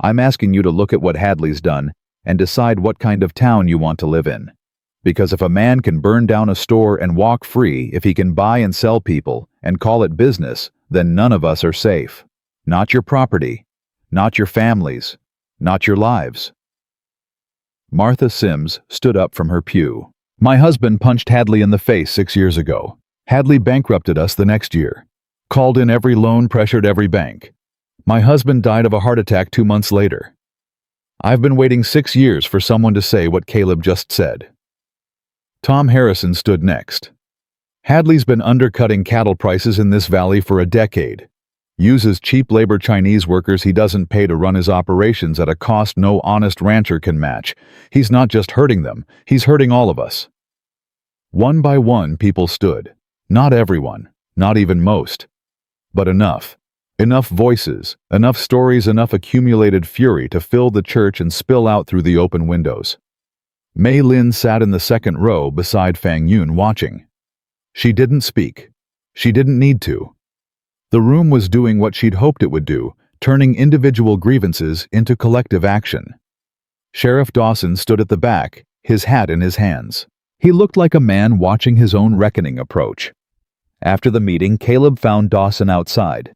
I'm asking you to look at what Hadley's done and decide what kind of town you want to live in. Because if a man can burn down a store and walk free, if he can buy and sell people and call it business, then none of us are safe. Not your property, not your families, not your lives. Martha Sims stood up from her pew. My husband punched Hadley in the face 6 years ago. Hadley bankrupted us the next year. Called in every loan, pressured every bank. My husband died of a heart attack 2 months later. I've been waiting 6 years for someone to say what Caleb just said. Tom Harrison stood next. Hadley's been undercutting cattle prices in this valley for a decade. Uses cheap labor Chinese workers he doesn't pay to run his operations at a cost no honest rancher can match. He's not just hurting them, he's hurting all of us. One by one people stood. Not everyone, not even most. But enough. Enough voices, enough stories, enough accumulated fury to fill the church and spill out through the open windows. Mei Lin sat in the second row beside Fang Yun watching. She didn't speak. She didn't need to. The room was doing what she'd hoped it would do, turning individual grievances into collective action. Sheriff Dawson stood at the back, his hat in his hands. He looked like a man watching his own reckoning approach. After the meeting, Caleb found Dawson outside.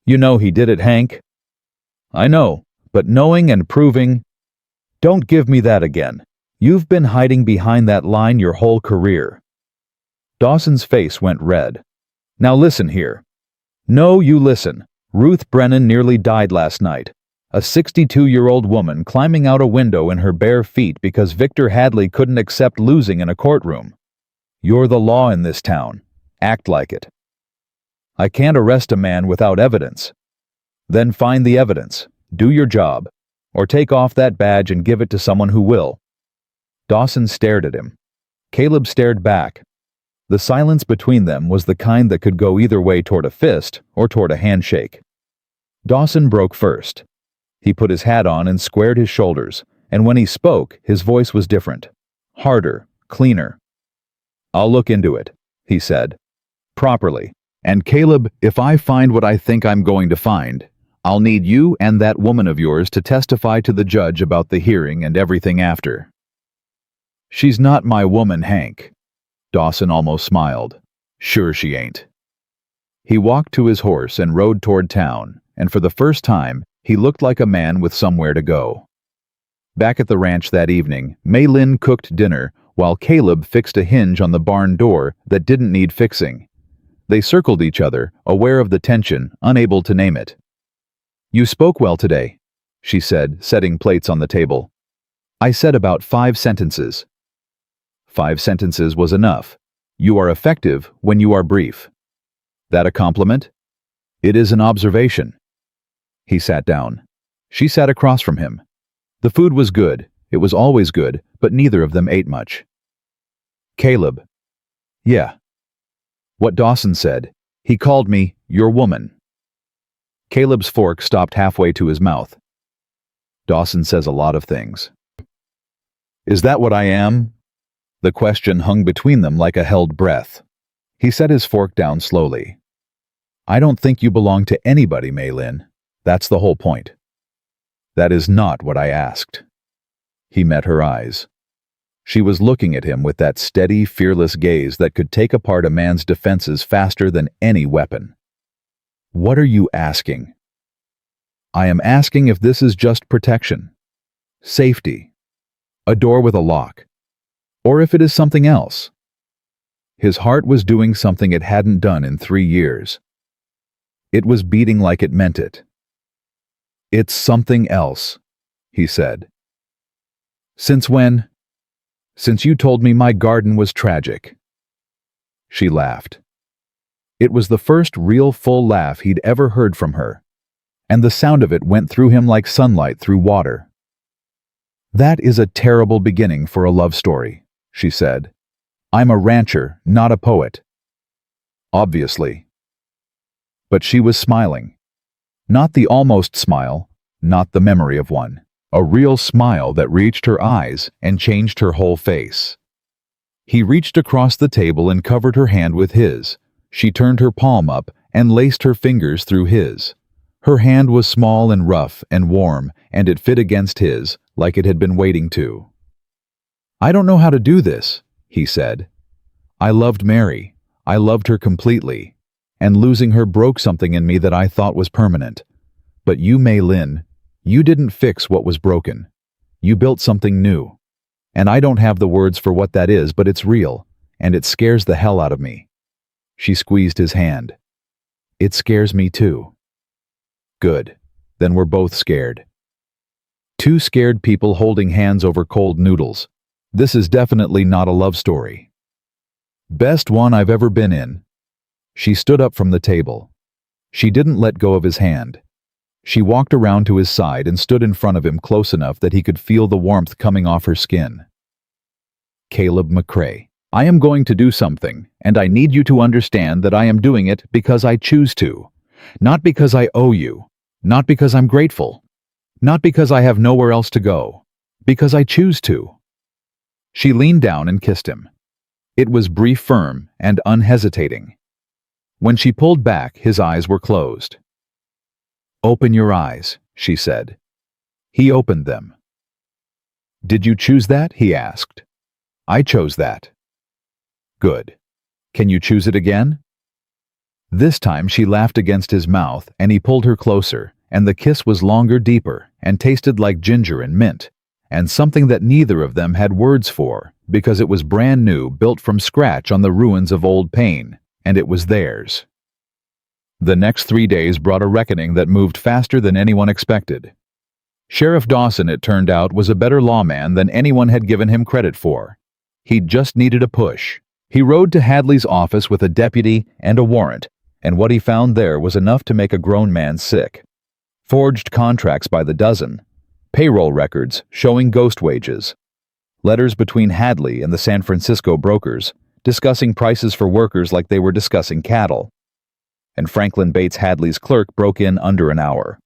"You know he did it, Hank." "I know, but knowing and proving—" "Don't give me that again. You've been hiding behind that line your whole career." Dawson's face went red. "Now listen here." "No, you listen. Ruth Brennan nearly died last night. A 62-year-old woman climbing out a window in her bare feet because Victor Hadley couldn't accept losing in a courtroom. You're the law in this town. Act like it. I can't arrest a man without evidence. Then find the evidence, do your job, or take off that badge and give it to someone who will." Dawson stared at him. Caleb stared back. The silence between them was the kind that could go either way, toward a fist or toward a handshake. Dawson broke first. He put his hat on and squared his shoulders, and when he spoke, his voice was different. Harder, cleaner. "I'll look into it," he said. "Properly. And Caleb, if I find what I think I'm going to find, I'll need you and that woman of yours to testify to the judge about the hearing and everything after." "She's not my woman, Hank." Dawson almost smiled. "Sure she ain't." He walked to his horse and rode toward town, and for the first time, he looked like a man with somewhere to go. Back at the ranch that evening, Mei Lin cooked dinner while Caleb fixed a hinge on the barn door that didn't need fixing. They circled each other, aware of the tension, unable to name it. "You spoke well today," she said, setting plates on the table. "I said about 5 sentences." 5 sentences was enough. You are effective when you are brief. That a compliment? It is an observation. He sat down. She sat across from him. The food was good. It was always good, but neither of them ate much. "Caleb." "Yeah." "What Dawson said. He called me your woman." Caleb's fork stopped halfway to his mouth. "Dawson says a lot of things." "Is that what I am?" The question hung between them like a held breath. He set his fork down slowly. "I don't think you belong to anybody, Mei Lin. That's the whole point." "That is not what I asked." He met her eyes. She was looking at him with that steady, fearless gaze that could take apart a man's defenses faster than any weapon. "What are you asking?" "I am asking if this is just protection, safety, a door with a lock, or if it is something else." His heart was doing something it hadn't done in 3 years. It was beating like it meant it. "It's something else," he said. "Since when?" "Since you told me my garden was tragic." She laughed. It was the first real full laugh he'd ever heard from her, and the sound of it went through him like sunlight through water. "That is a terrible beginning for a love story," she said. "I'm a rancher, not a poet." "Obviously." But she was smiling. Not the almost smile, not the memory of one. A real smile that reached her eyes and changed her whole face. He reached across the table and covered her hand with his. She turned her palm up and laced her fingers through his. Her hand was small and rough and warm, and it fit against his, like it had been waiting to. "I don't know how to do this," he said. "I loved Mary. I loved her completely. And losing her broke something in me that I thought was permanent. But you, Mei Lin, you didn't fix what was broken. You built something new. And I don't have the words for what that is, but it's real, and it scares the hell out of me." She squeezed his hand. "It scares me too." "Good. Then we're both scared." Two scared people holding hands over cold noodles. This is definitely not a love story. "Best one I've ever been in." She stood up from the table. She didn't let go of his hand. She walked around to his side and stood in front of him close enough that he could feel the warmth coming off her skin. "Caleb McCrae, I am going to do something, and I need you to understand that I am doing it because I choose to. Not because I owe you. Not because I'm grateful. Not because I have nowhere else to go. Because I choose to." She leaned down and kissed him. It was brief, firm, and unhesitating. When she pulled back, his eyes were closed. "Open your eyes," she said. He opened them. "Did you choose that?" he asked. "I chose that." "Good. Can you choose it again?" This time she laughed against his mouth, and he pulled her closer, and the kiss was longer, deeper, and tasted like ginger and mint, and something that neither of them had words for, because it was brand new, built from scratch on the ruins of old pain, and it was theirs. The next 3 days brought a reckoning that moved faster than anyone expected. Sheriff Dawson, it turned out, was a better lawman than anyone had given him credit for. He just needed a push. He rode to Hadley's office with a deputy and a warrant, and what he found there was enough to make a grown man sick. Forged contracts by the dozen, payroll records showing ghost wages, letters between Hadley and the San Francisco brokers discussing prices for workers like they were discussing cattle. And Franklin Bates, Hadley's clerk, broke in under an hour,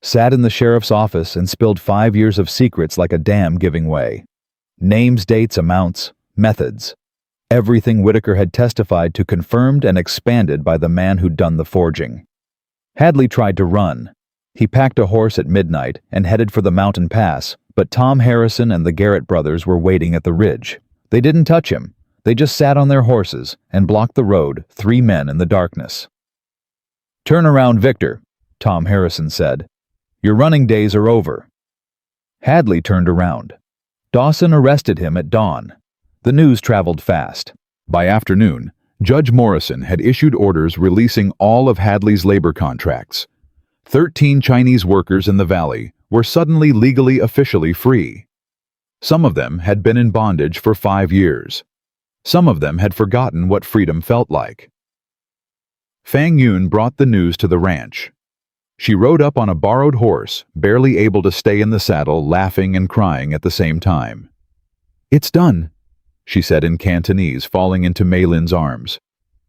sat in the sheriff's office and spilled 5 years of secrets like a dam giving way. Names, dates, amounts, methods. Everything Whitaker had testified to confirmed and expanded by the man who'd done the forging. Hadley tried to run. He packed a horse at midnight and headed for the mountain pass, but Tom Harrison and the Garrett brothers were waiting at the ridge. They didn't touch him. They just sat on their horses and blocked the road, 3 men in the darkness. "Turn around, Victor," Tom Harrison said. "Your running days are over." Hadley turned around. Dawson arrested him at dawn. The news traveled fast. By afternoon, Judge Morrison had issued orders releasing all of Hadley's labor contracts. 13 Chinese workers in the valley were suddenly legally officially free. Some of them had been in bondage for 5 years. Some of them had forgotten what freedom felt like. Fang Yun brought the news to the ranch. She rode up on a borrowed horse, barely able to stay in the saddle, laughing and crying at the same time. "It's done," she said in Cantonese, falling into Mei Lin's arms.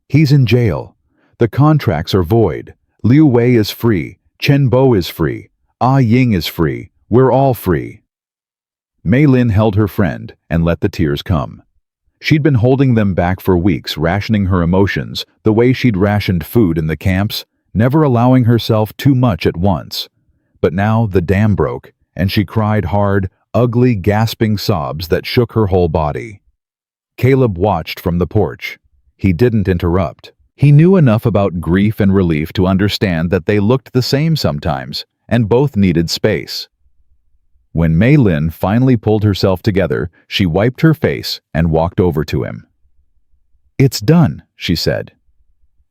"He's in jail. The contracts are void. Liu Wei is free. Chen Bo is free. Ah Ying is free. We're all free." Mei Lin held her friend and let the tears come. She'd been holding them back for weeks, rationing her emotions the way she'd rationed food in the camps, never allowing herself too much at once. But now the dam broke, and she cried hard, ugly, gasping sobs that shook her whole body. Caleb watched from the porch. He didn't interrupt. He knew enough about grief and relief to understand that they looked the same sometimes, and both needed space. When Mei Lin finally pulled herself together, she wiped her face and walked over to him. "It's done," she said.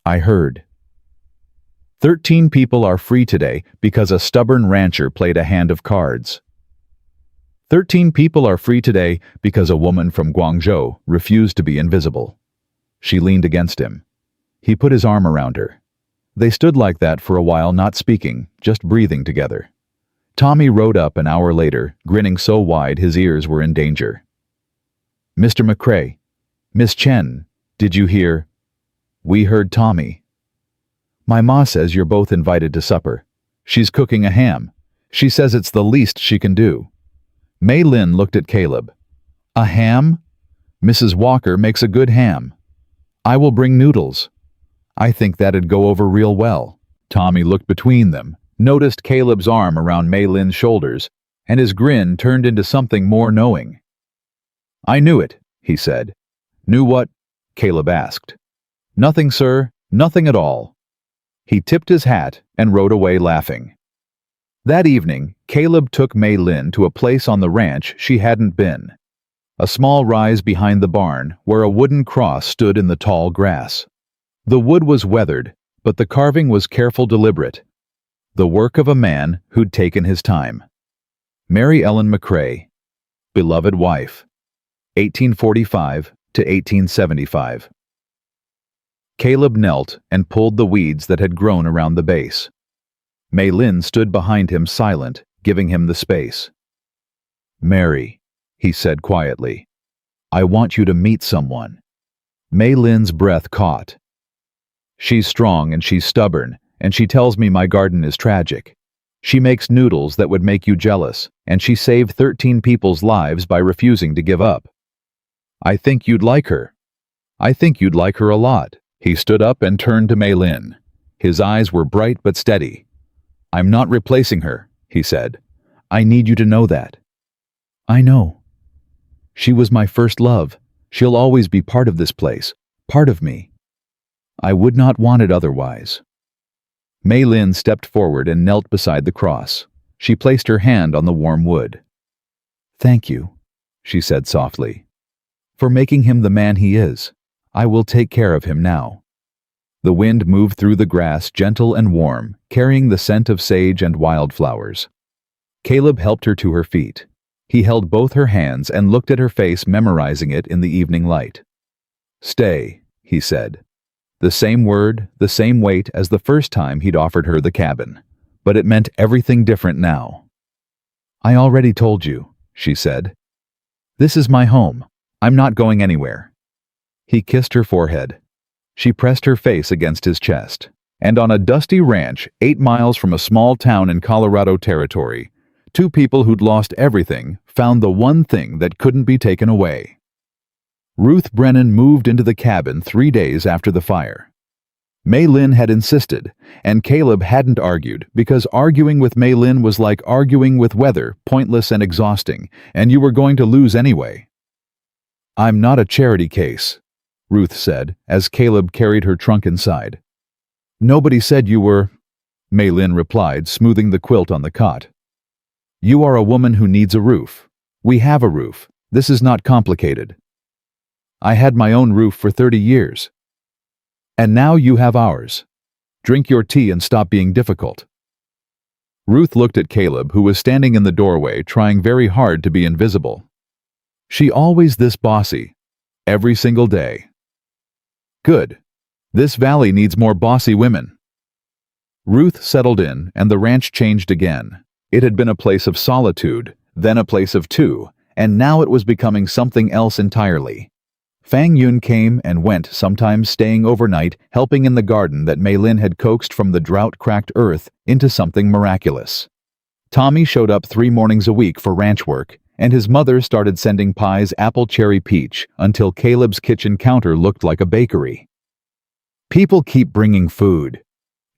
"I heard." 13 people are free today because a stubborn rancher played a hand of cards. 13 people are free today because a woman from Guangzhou refused to be invisible. She leaned against him. He put his arm around her. They stood like that for a while, not speaking, just breathing together. Tommy rode up an hour later, grinning so wide his ears were in danger. "Mr. McCrae, Miss Chen, did you hear?" "We heard Tommy." "My ma says you're both invited to supper. She's cooking a ham. She says it's the least she can do." Mei Lin looked at Caleb. "A ham? Mrs. Walker makes a good ham. I will bring noodles. I think that'd go over real well." Tommy looked between them, noticed Caleb's arm around Mei Lin's shoulders, and his grin turned into something more knowing. "I knew it," he said. "Knew what?" Caleb asked. "Nothing, sir, nothing at all." He tipped his hat and rode away laughing. That evening, Caleb took Mei Lin to a place on the ranch she hadn't been. A small rise behind the barn where a wooden cross stood in the tall grass. The wood was weathered, but the carving was careful, deliberate. The work of a man who'd taken his time. Mary Ellen McCrae, beloved wife, 1845 to 1875. Caleb knelt and pulled the weeds that had grown around the base. Mei Lin stood behind him, silent, giving him the space. "Mary," he said quietly, "I want you to meet someone." Mei Lin's breath caught. "She's strong and she's stubborn, and she tells me my garden is tragic. She makes noodles that would make you jealous, and she saved 13 people's lives by refusing to give up. I think you'd like her. I think you'd like her a lot." He stood up and turned to Mei Lin. His eyes were bright but steady. "I'm not replacing her," he said. "I need you to know that." "I know. She was my first love. She'll always be part of this place, part of me. I would not want it otherwise." Mei Lin stepped forward and knelt beside the cross. She placed her hand on the warm wood. "Thank you," she said softly, "for making him the man he is. I will take care of him now." The wind moved through the grass, gentle and warm, carrying the scent of sage and wildflowers. Caleb helped her to her feet. He held both her hands and looked at her face, memorizing it in the evening light. "Stay," he said. The same word, the same weight as the first time he'd offered her the cabin, but it meant everything different now. "I already told you," she said. "This is my home. I'm not going anywhere." He kissed her forehead. She pressed her face against his chest. And on a dusty ranch 8 miles from a small town in Colorado Territory, 2 people who'd lost everything found the one thing that couldn't be taken away. Ruth Brennan moved into the cabin 3 days after the fire. Mei Lin had insisted, and Caleb hadn't argued, because arguing with Mei Lin was like arguing with weather, pointless and exhausting, and you were going to lose anyway. "I'm not a charity case," Ruth said, as Caleb carried her trunk inside. "Nobody said you were," Mei Lin replied, smoothing the quilt on the cot. "You are a woman who needs a roof. We have a roof. This is not complicated. I had my own roof for 30 years. And now you have ours. Drink your tea and stop being difficult." Ruth looked at Caleb, who was standing in the doorway, trying very hard to be invisible. "She always this bossy. Every single day. Good. This valley needs more bossy women." Ruth settled in, and the ranch changed again. It had been a place of solitude, then a place of 2, and now it was becoming something else entirely. Fang Yun came and went, sometimes staying overnight, helping in the garden that Mei Lin had coaxed from the drought-cracked earth into something miraculous. Tommy showed up 3 mornings a week for ranch work, and his mother started sending pies apple cherry peach until Caleb's kitchen counter looked like a bakery. "People keep bringing food,"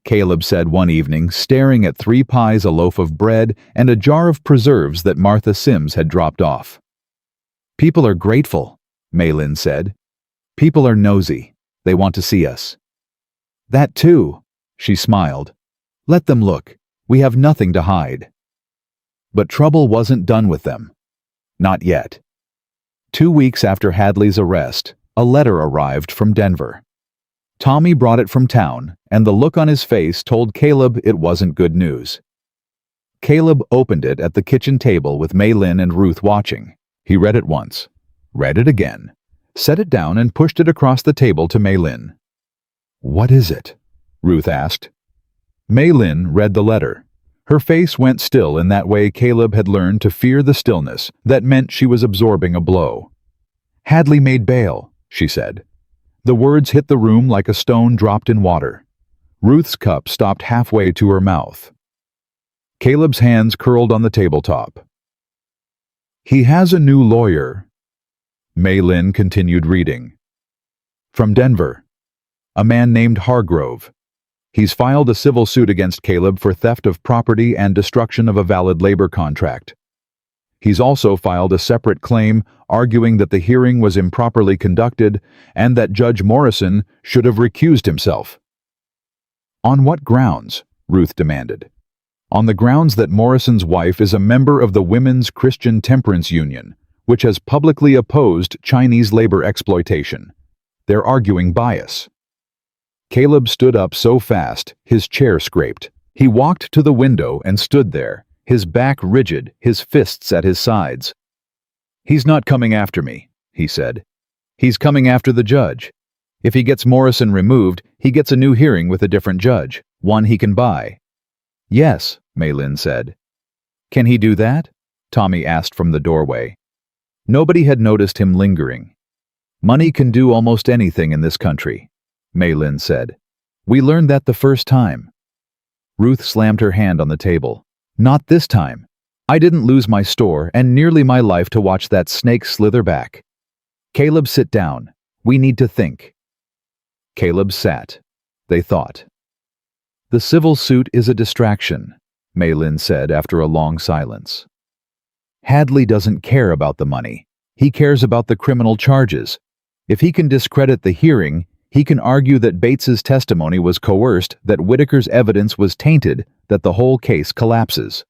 Caleb said one evening, staring at 3 pies, a loaf of bread, and a jar of preserves that Martha Sims had dropped off. "People are grateful," Mei Lin said. "People are nosy. They want to see us." "That too," she smiled. "Let them look. We have nothing to hide." But trouble wasn't done with them. Not yet. 2 weeks after Hadley's arrest, a letter arrived from Denver. Tommy brought it from town, and the look on his face told Caleb it wasn't good news. Caleb opened it at the kitchen table with Mei Lin and Ruth watching. He read it once, read it again, set it down and pushed it across the table to Mei Lin. "What is it?" Ruth asked. Mei Lin read the letter. Her face went still in that way Caleb had learned to fear the stillness that meant she was absorbing a blow. "Hadley made bail," she said. The words hit the room like a stone dropped in water. Ruth's cup stopped halfway to her mouth. Caleb's hands curled on the tabletop. "He has a new lawyer," Mei Lin continued reading. "From Denver. A man named Hargrove. He's filed a civil suit against Caleb for theft of property and destruction of a valid labor contract. He's also filed a separate claim arguing that the hearing was improperly conducted and that Judge Morrison should have recused himself." "On what grounds?" Ruth demanded. "On the grounds that Morrison's wife is a member of the Women's Christian Temperance Union, which has publicly opposed Chinese labor exploitation. They're arguing bias." Caleb stood up so fast, his chair scraped. He walked to the window and stood there, his back rigid, his fists at his sides. "He's not coming after me," he said. "He's coming after the judge. If he gets Morrison removed, he gets a new hearing with a different judge, one he can buy." "Yes," Mei Lin said. "Can he do that?" Tommy asked from the doorway. Nobody had noticed him lingering. "Money can do almost anything in this country," Mei Lin said. "We learned that the first time." Ruth slammed her hand on the table. "Not this time. I didn't lose my store and nearly my life to watch that snake slither back. Caleb, sit down. We need to think." Caleb sat. They thought. The civil suit is a distraction, Mei Lin said after a long silence. Hadley doesn't care about the money. He cares about the criminal charges. If he can discredit the hearing, he can argue that Bates's testimony was coerced, that Whitaker's evidence was tainted, that the whole case collapses.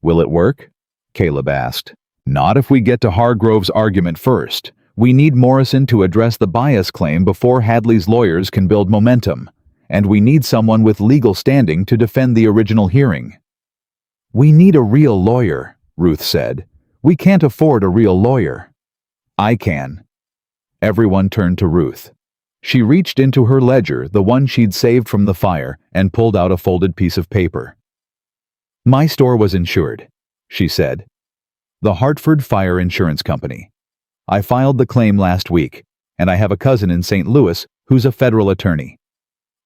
Will it work? Caleb asked. Not if we get to Hargrove's argument first. We need Morrison to address the bias claim before Hadley's lawyers can build momentum. And we need someone with legal standing to defend the original hearing. We need a real lawyer, Ruth said. We can't afford a real lawyer. I can. Everyone turned to Ruth. She reached into her ledger, the one she'd saved from the fire, and pulled out a folded piece of paper. My store was insured, she said. The Hartford Fire Insurance Company. I filed the claim last week, and I have a cousin in St. Louis who's a federal attorney.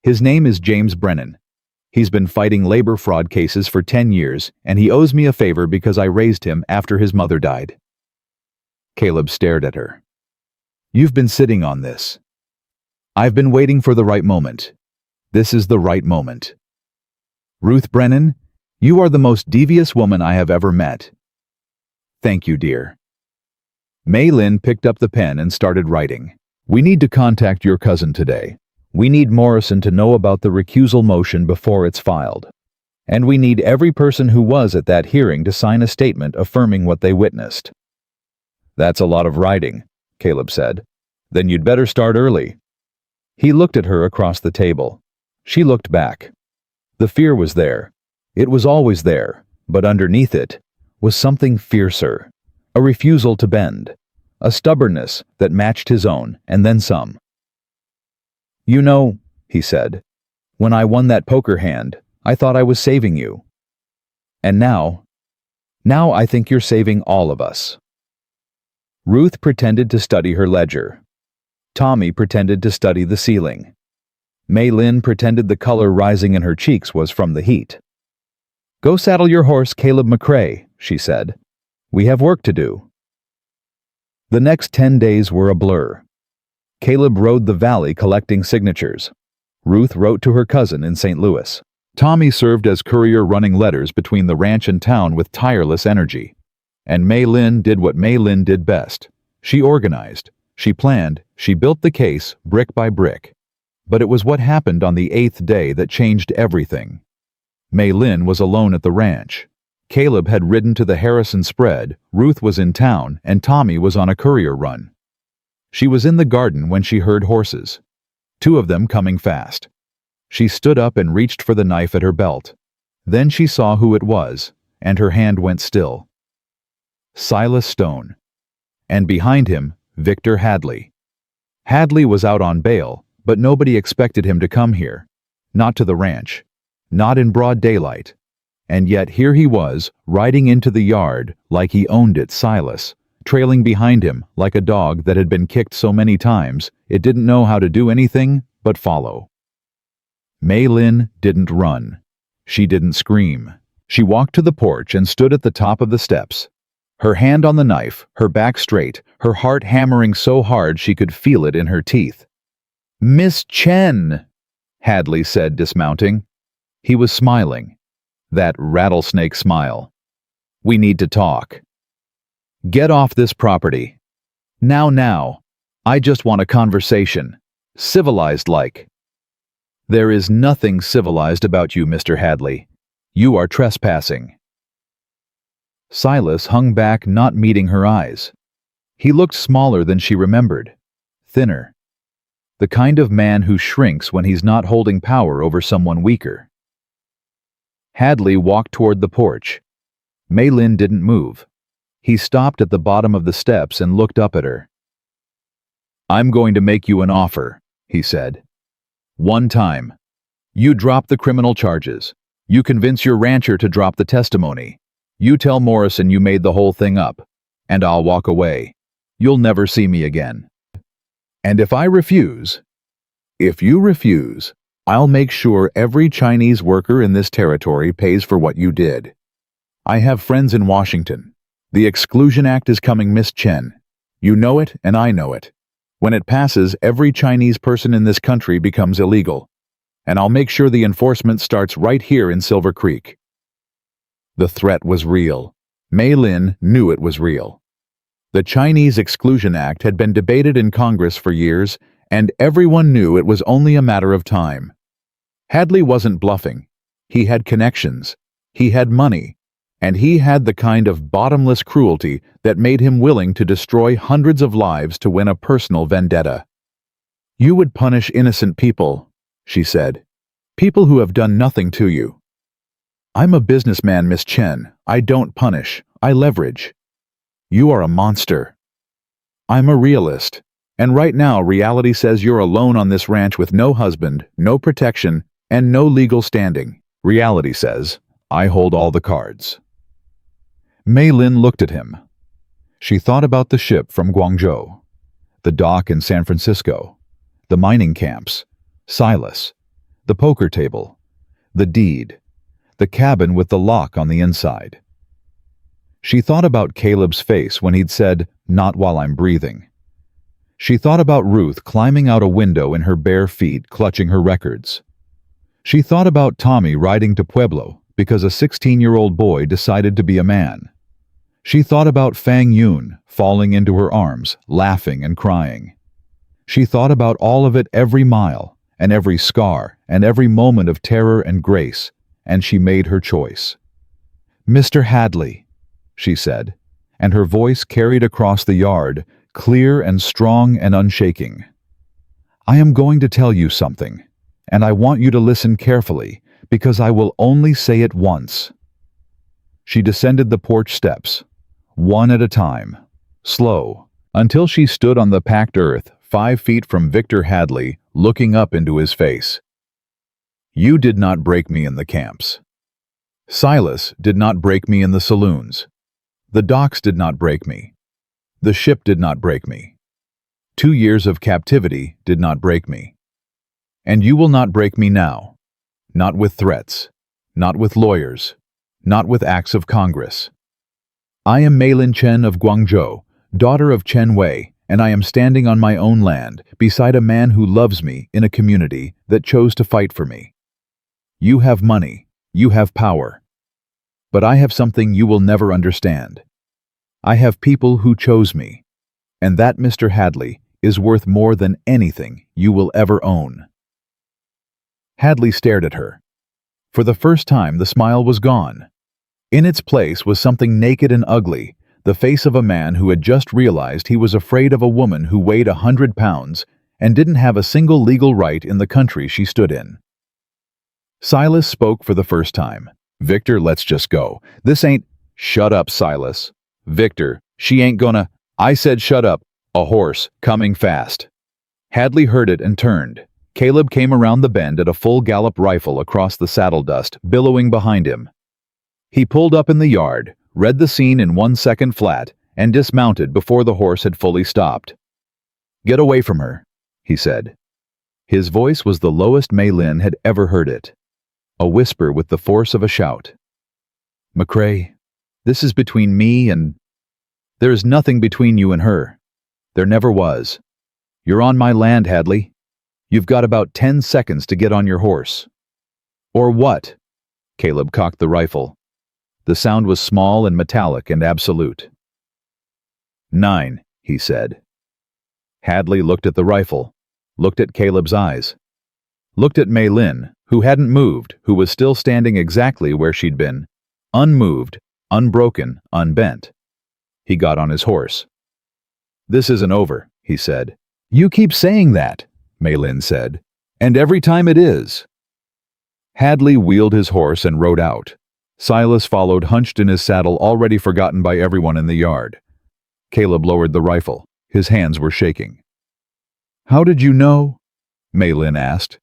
His name is James Brennan. He's been fighting labor fraud cases for 10 years, and he owes me a favor because I raised him after his mother died. Caleb stared at her. You've been sitting on this. I've been waiting for the right moment. This is the right moment. Ruth Brennan, you are the most devious woman I have ever met. Thank you, dear. Mei Lin picked up the pen and started writing. We need to contact your cousin today. We need Morrison to know about the recusal motion before it's filed. And we need every person who was at that hearing to sign a statement affirming what they witnessed. That's a lot of writing, Caleb said. Then you'd better start early. He looked at her across the table. She looked back. The fear was there. It was always there, but underneath it was something fiercer, a refusal to bend, a stubbornness that matched his own, and then some. You know, he said, when I won that poker hand, I thought I was saving you. And now I think you're saving all of us. Ruth pretended to study her ledger. Tommy pretended to study the ceiling. Mei Lin pretended the color rising in her cheeks was from the heat. Go saddle your horse, Caleb McCrae, she said. We have work to do. The next 10 days were a blur. Caleb rode the valley collecting signatures. Ruth wrote to her cousin in St. Louis. Tommy served as courier running letters between the ranch and town with tireless energy. And Mei Lin did what Mei Lin did best. She organized. She planned, she built the case, brick by brick. But it was what happened on the 8th day that changed everything. Mei Lin was alone at the ranch. Caleb had ridden to the Harrison spread, Ruth was in town, and Tommy was on a courier run. She was in the garden when she heard horses. 2 of them coming fast. She stood up and reached for the knife at her belt. Then she saw who it was, and her hand went still. Silas Stone. And behind him, Victor Hadley. Hadley was out on bail, but nobody expected him to come here. Not to the ranch. Not in broad daylight. And yet here he was, riding into the yard like he owned it, Silas, trailing behind him like a dog that had been kicked so many times it didn't know how to do anything but follow. Mei Lin didn't run. She didn't scream. She walked to the porch and stood at the top of the steps. Her hand on the knife, her back straight, her heart hammering so hard she could feel it in her teeth. Miss Chen, Hadley said, dismounting. He was smiling. That rattlesnake smile. We need to talk. Get off this property. Now. I just want a conversation. Civilized like. There is nothing civilized about you, Mr. Hadley. You are trespassing. Silas hung back, not meeting her eyes. He looked smaller than she remembered. Thinner. The kind of man who shrinks when he's not holding power over someone weaker. Hadley walked toward the porch. Mei Lin didn't move. He stopped at the bottom of the steps and looked up at her. I'm going to make you an offer, he said. One time. You drop the criminal charges. You convince your rancher to drop the testimony. You tell Morrison you made the whole thing up. And I'll walk away. You'll never see me again. And if you refuse, I'll make sure every Chinese worker in this territory pays for what you did. I have friends in Washington. The Exclusion Act is coming, Miss Chen. You know it, and I know it. When it passes, every Chinese person in this country becomes illegal. And I'll make sure the enforcement starts right here in Silver Creek." The threat was real. Mei Lin knew it was real. The Chinese Exclusion Act had been debated in Congress for years, and everyone knew it was only a matter of time. Hadley wasn't bluffing. He had connections. He had money. And he had the kind of bottomless cruelty that made him willing to destroy hundreds of lives to win a personal vendetta. "You would punish innocent people," she said. "People who have done nothing to you." "I'm a businessman, Miss Chen. I don't punish. I leverage." "You are a monster." "I'm a realist. And right now reality says you're alone on this ranch with no husband, no protection, and no legal standing. Reality says, I hold all the cards." Mei Lin looked at him. She thought about the ship from Guangzhou, the dock in San Francisco, the mining camps, Silas, the poker table, the deed, the cabin with the lock on the inside. She thought about Caleb's face when he'd said, "Not while I'm breathing." She thought about Ruth climbing out a window in her bare feet, clutching her records. She thought about Tommy riding to Pueblo because a 16-year-old boy decided to be a man. She thought about Fang Yun falling into her arms, laughing and crying. She thought about all of it, every mile, and every scar, and every moment of terror and grace, and she made her choice. "Mr. Hadley," she said, and her voice carried across the yard, clear and strong and unshaking. "I am going to tell you something, and I want you to listen carefully, because I will only say it once." She descended the porch steps, one at a time, slow, until she stood on the packed earth 5 feet from Victor Hadley, looking up into his face. "You did not break me in the camps. Silas did not break me in the saloons. The docks did not break me. The ship did not break me. 2 years of captivity did not break me. And you will not break me now. Not with threats. Not with lawyers. Not with acts of Congress. I am Mei Lin Chen of Guangzhou, daughter of Chen Wei, and I am standing on my own land, beside a man who loves me in a community that chose to fight for me. You have money. You have power. But I have something you will never understand. I have people who chose me. And that, Mr. Hadley, is worth more than anything you will ever own." Hadley stared at her. For the first time, the smile was gone. In its place was something naked and ugly, the face of a man who had just realized he was afraid of a woman who weighed 100 pounds and didn't have a single legal right in the country she stood in. Silas spoke for the first time. "Victor, let's just go. This ain't—" "Shut up, Silas. Victor, she ain't gonna—" "I said shut up. A horse, coming fast." Hadley heard it and turned. Caleb came around the bend at a full gallop, rifle across the saddle dust, billowing behind him. He pulled up in the yard, read the scene in 1 second flat, and dismounted before the horse had fully stopped. "Get away from her," he said. His voice was the lowest Mei Lin had ever heard it. A whisper with the force of a shout. "McCrae, this is between me and— There is nothing between you and her. There never was. You're on my land, Hadley. You've got about 10 seconds to get on your horse." "Or what?" Caleb cocked the rifle. The sound was small and metallic and absolute. 9, he said. Hadley looked at the rifle, looked at Caleb's eyes, looked at Mei Lin, who hadn't moved, who was still standing exactly where she'd been, unmoved, unbroken, unbent. He got on his horse. "This isn't over," he said. "You keep saying that," Mei Lin said, "and every time it is." Hadley wheeled his horse and rode out. Silas followed, hunched in his saddle, already forgotten by everyone in the yard. Caleb lowered the rifle. His hands were shaking. "How did you know?" Mei Lin asked.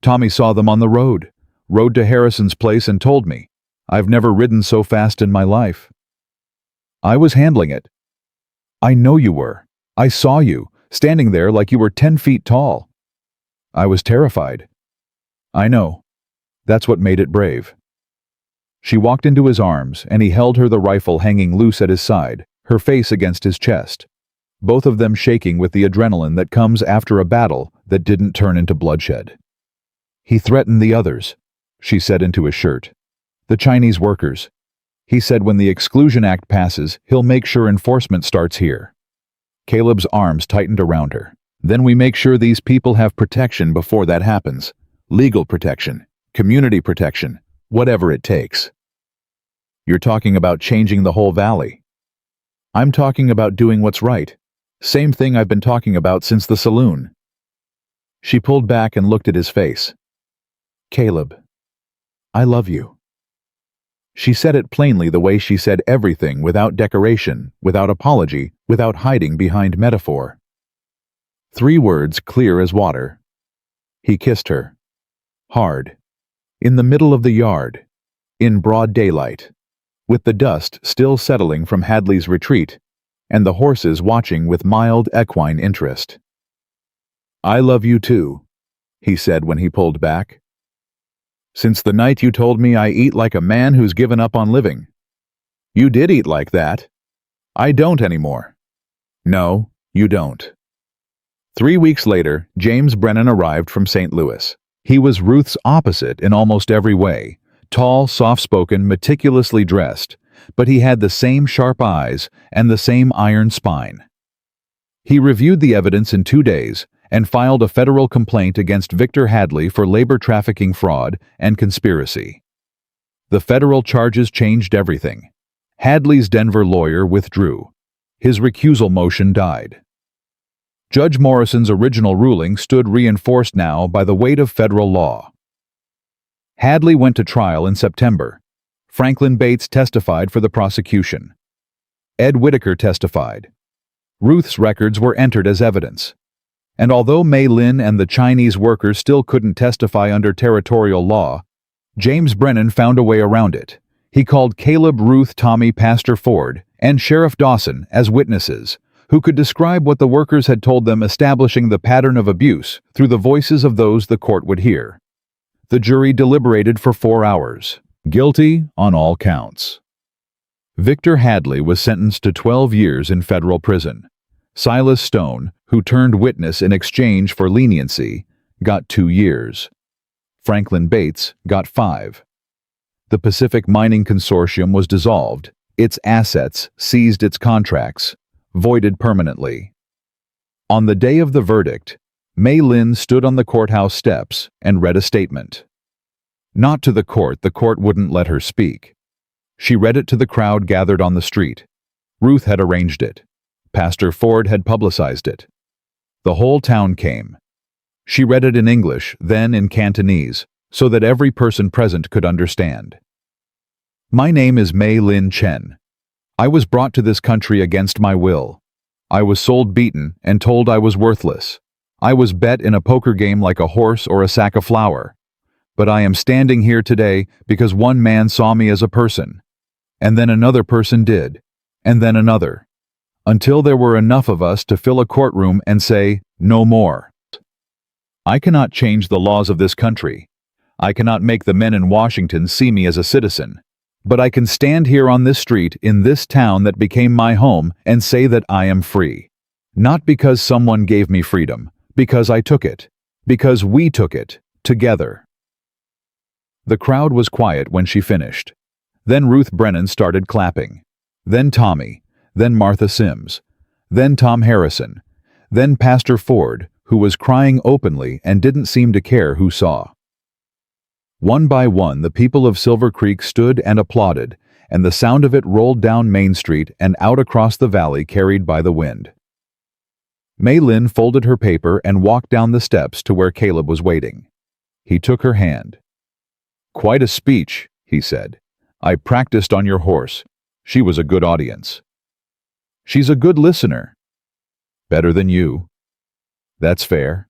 "Tommy saw them on the road, rode to Harrison's place and told me. I've never ridden so fast in my life." "I was handling it." "I know you were. I saw you, standing there like you were 10 feet tall." "I was terrified." "I know. That's what made it brave." She walked into his arms, and he held her, the rifle hanging loose at his side, her face against his chest. both of them shaking with the adrenaline that comes after a battle that didn't turn into bloodshed. "He threatened the others," she said into his shirt. "The Chinese workers. He said when the Exclusion Act passes, he'll make sure enforcement starts here." Caleb's arms tightened around her. "Then we make sure these people have protection before that happens. Legal protection, community protection, whatever it takes." "You're talking about changing the whole valley." "I'm talking about doing what's right. Same thing I've been talking about since the saloon." She pulled back and looked at his face. "Caleb, I love you." She said it plainly, the way she said everything, without decoration, without apology, without hiding behind metaphor. 3 words clear as water. He kissed her. Hard. In the middle of the yard. In broad daylight. With the dust still settling from Hadley's retreat, and the horses watching with mild equine interest. "I love you too," he said when he pulled back. "Since the night you told me I eat like a man who's given up on living. You did eat like that. I don't anymore." "No, you don't." 3 weeks later, James Brennan arrived from St. Louis. He was Ruth's opposite in almost every way. Tall, soft-spoken, meticulously dressed, but he had the same sharp eyes and the same iron spine. He reviewed the evidence in 2 days and filed a federal complaint against Victor Hadley for labor trafficking fraud and conspiracy. The federal charges changed everything. Hadley's Denver lawyer withdrew. His recusal motion died. Judge Morrison's original ruling stood reinforced now by the weight of federal law. Hadley went to trial in September. Franklin Bates testified for the prosecution. Ed Whitaker testified. Ruth's records were entered as evidence. And although Mei Lin and the Chinese workers still couldn't testify under territorial law, James Brennan found a way around it. He called Caleb, Ruth, Tommy, Pastor Ford, and Sheriff Dawson as witnesses, who could describe what the workers had told them, establishing the pattern of abuse through the voices of those the court would hear. The jury deliberated for 4 hours. Guilty on all counts. Victor Hadley was sentenced to 12 years in federal prison. Silas Stone, who turned witness in exchange for leniency, got 2 years. Franklin Bates got 5. The Pacific Mining Consortium was dissolved, its assets seized, its contracts voided permanently. On the day of the verdict, Mei Lin stood on the courthouse steps and read a statement. Not to the court wouldn't let her speak. She read it to the crowd gathered on the street. Ruth had arranged it. Pastor Ford had publicized it. The whole town came. She read it in English, then in Cantonese, so that every person present could understand. "My name is Mei Lin Chen. I was brought to this country against my will. I was sold beaten and told I was worthless. I was bet in a poker game like a horse or a sack of flour. But I am standing here today because one man saw me as a person. And then another person did. And then another. Until there were enough of us to fill a courtroom and say, 'No more.' I cannot change the laws of this country. I cannot make the men in Washington see me as a citizen. But I can stand here on this street in this town that became my home and say that I am free. Not because someone gave me freedom, because I took it. Because we took it, together." The crowd was quiet when she finished. Then Ruth Brennan started clapping. Then Tommy. Then Martha Sims. Then Tom Harrison. Then Pastor Ford, who was crying openly and didn't seem to care who saw. One by one, the people of Silver Creek stood and applauded, and the sound of it rolled down Main Street and out across the valley, carried by the wind. Mei Lin folded her paper and walked down the steps to where Caleb was waiting. He took her hand. "Quite a speech," he said. "I practiced on your horse. She was a good audience." "She's a good listener." "Better than you." "That's fair."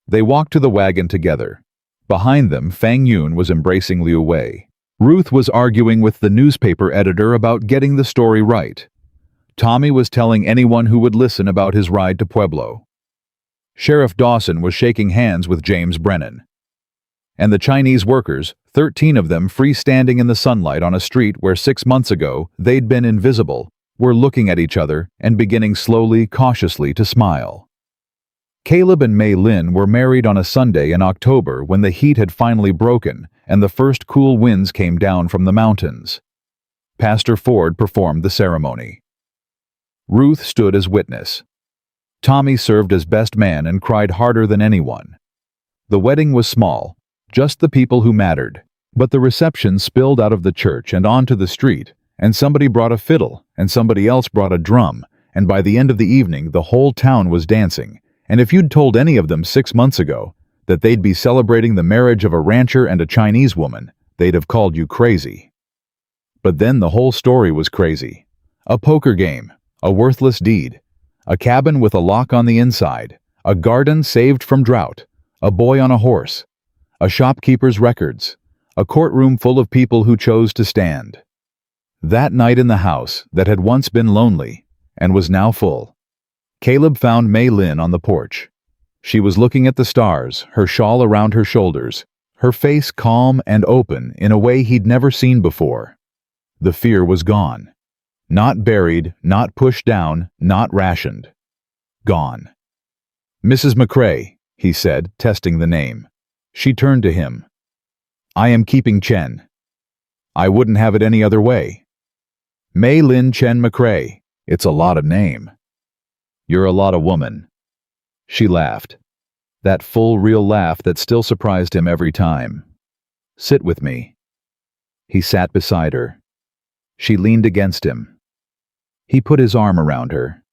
They walked to the wagon together. Behind them, Fang Yun was embracing Liu Wei. Ruth was arguing with the newspaper editor about getting the story right. Tommy was telling anyone who would listen about his ride to Pueblo. Sheriff Dawson was shaking hands with James Brennan. And the Chinese workers, 13 of them freestanding in the sunlight on a street where 6 months ago they'd been invisible, were looking at each other and beginning slowly, cautiously to smile. Caleb and Mei Lin were married on a Sunday in October when the heat had finally broken and the first cool winds came down from the mountains. Pastor Ford performed the ceremony. Ruth stood as witness. Tommy served as best man and cried harder than anyone. The wedding was small, just the people who mattered, but the reception spilled out of the church and onto the street, and somebody brought a fiddle, and somebody else brought a drum, and by the end of the evening the whole town was dancing, and if you'd told any of them 6 months ago that they'd be celebrating the marriage of a rancher and a Chinese woman, they'd have called you crazy. But then the whole story was crazy. A poker game, a worthless deed, a cabin with a lock on the inside, a garden saved from drought, a boy on a horse, a shopkeeper's records, a courtroom full of people who chose to stand. That night in the house that had once been lonely and was now full, Caleb found Mei Lin on the porch. She was looking at the stars, her shawl around her shoulders, her face calm and open in a way he'd never seen before. The fear was gone. Not buried, not pushed down, not rationed. Gone. "Mrs. McCrae," he said, testing the name. She turned to him. "I am keeping Chen. I wouldn't have it any other way. Mei Lin Chen McCrae. It's a lot of name. You're a lot of woman." She laughed. That full, real laugh that still surprised him every time. "Sit with me." He sat beside her. She leaned against him. He put his arm around her.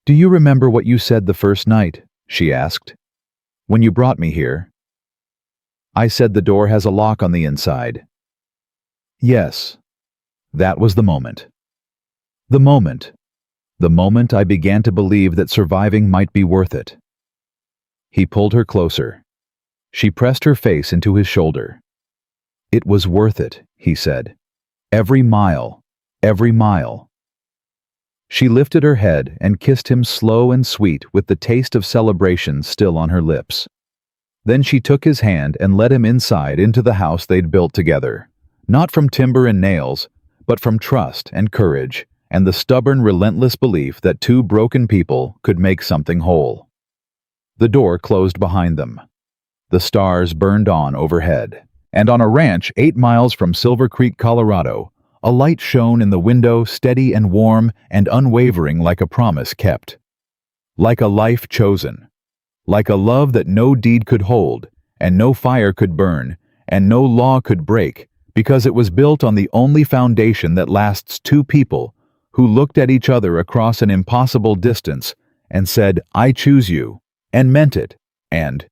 "Do you remember what you said the first night?" she asked. "When you brought me here?" "I said the door has a lock on the inside." "Yes." That was the moment. The moment. The moment I began to believe that surviving might be worth it. He pulled her closer. She pressed her face into his shoulder. "It was worth it," he said. "Every mile. Every mile." She lifted her head and kissed him slow and sweet with the taste of celebration still on her lips. Then she took his hand and led him inside into the house they'd built together, not from timber and nails, but from trust and courage and the stubborn, relentless belief that two broken people could make something whole. The door closed behind them. The stars burned on overhead, and on a ranch 8 miles from Silver Creek, Colorado, a light shone in the window, steady and warm and unwavering like a promise kept. Like a life chosen. Like a love that no deed could hold, and no fire could burn, and no law could break, because it was built on the only foundation that lasts two people who looked at each other across an impossible distance and said, "I choose you," and meant it, and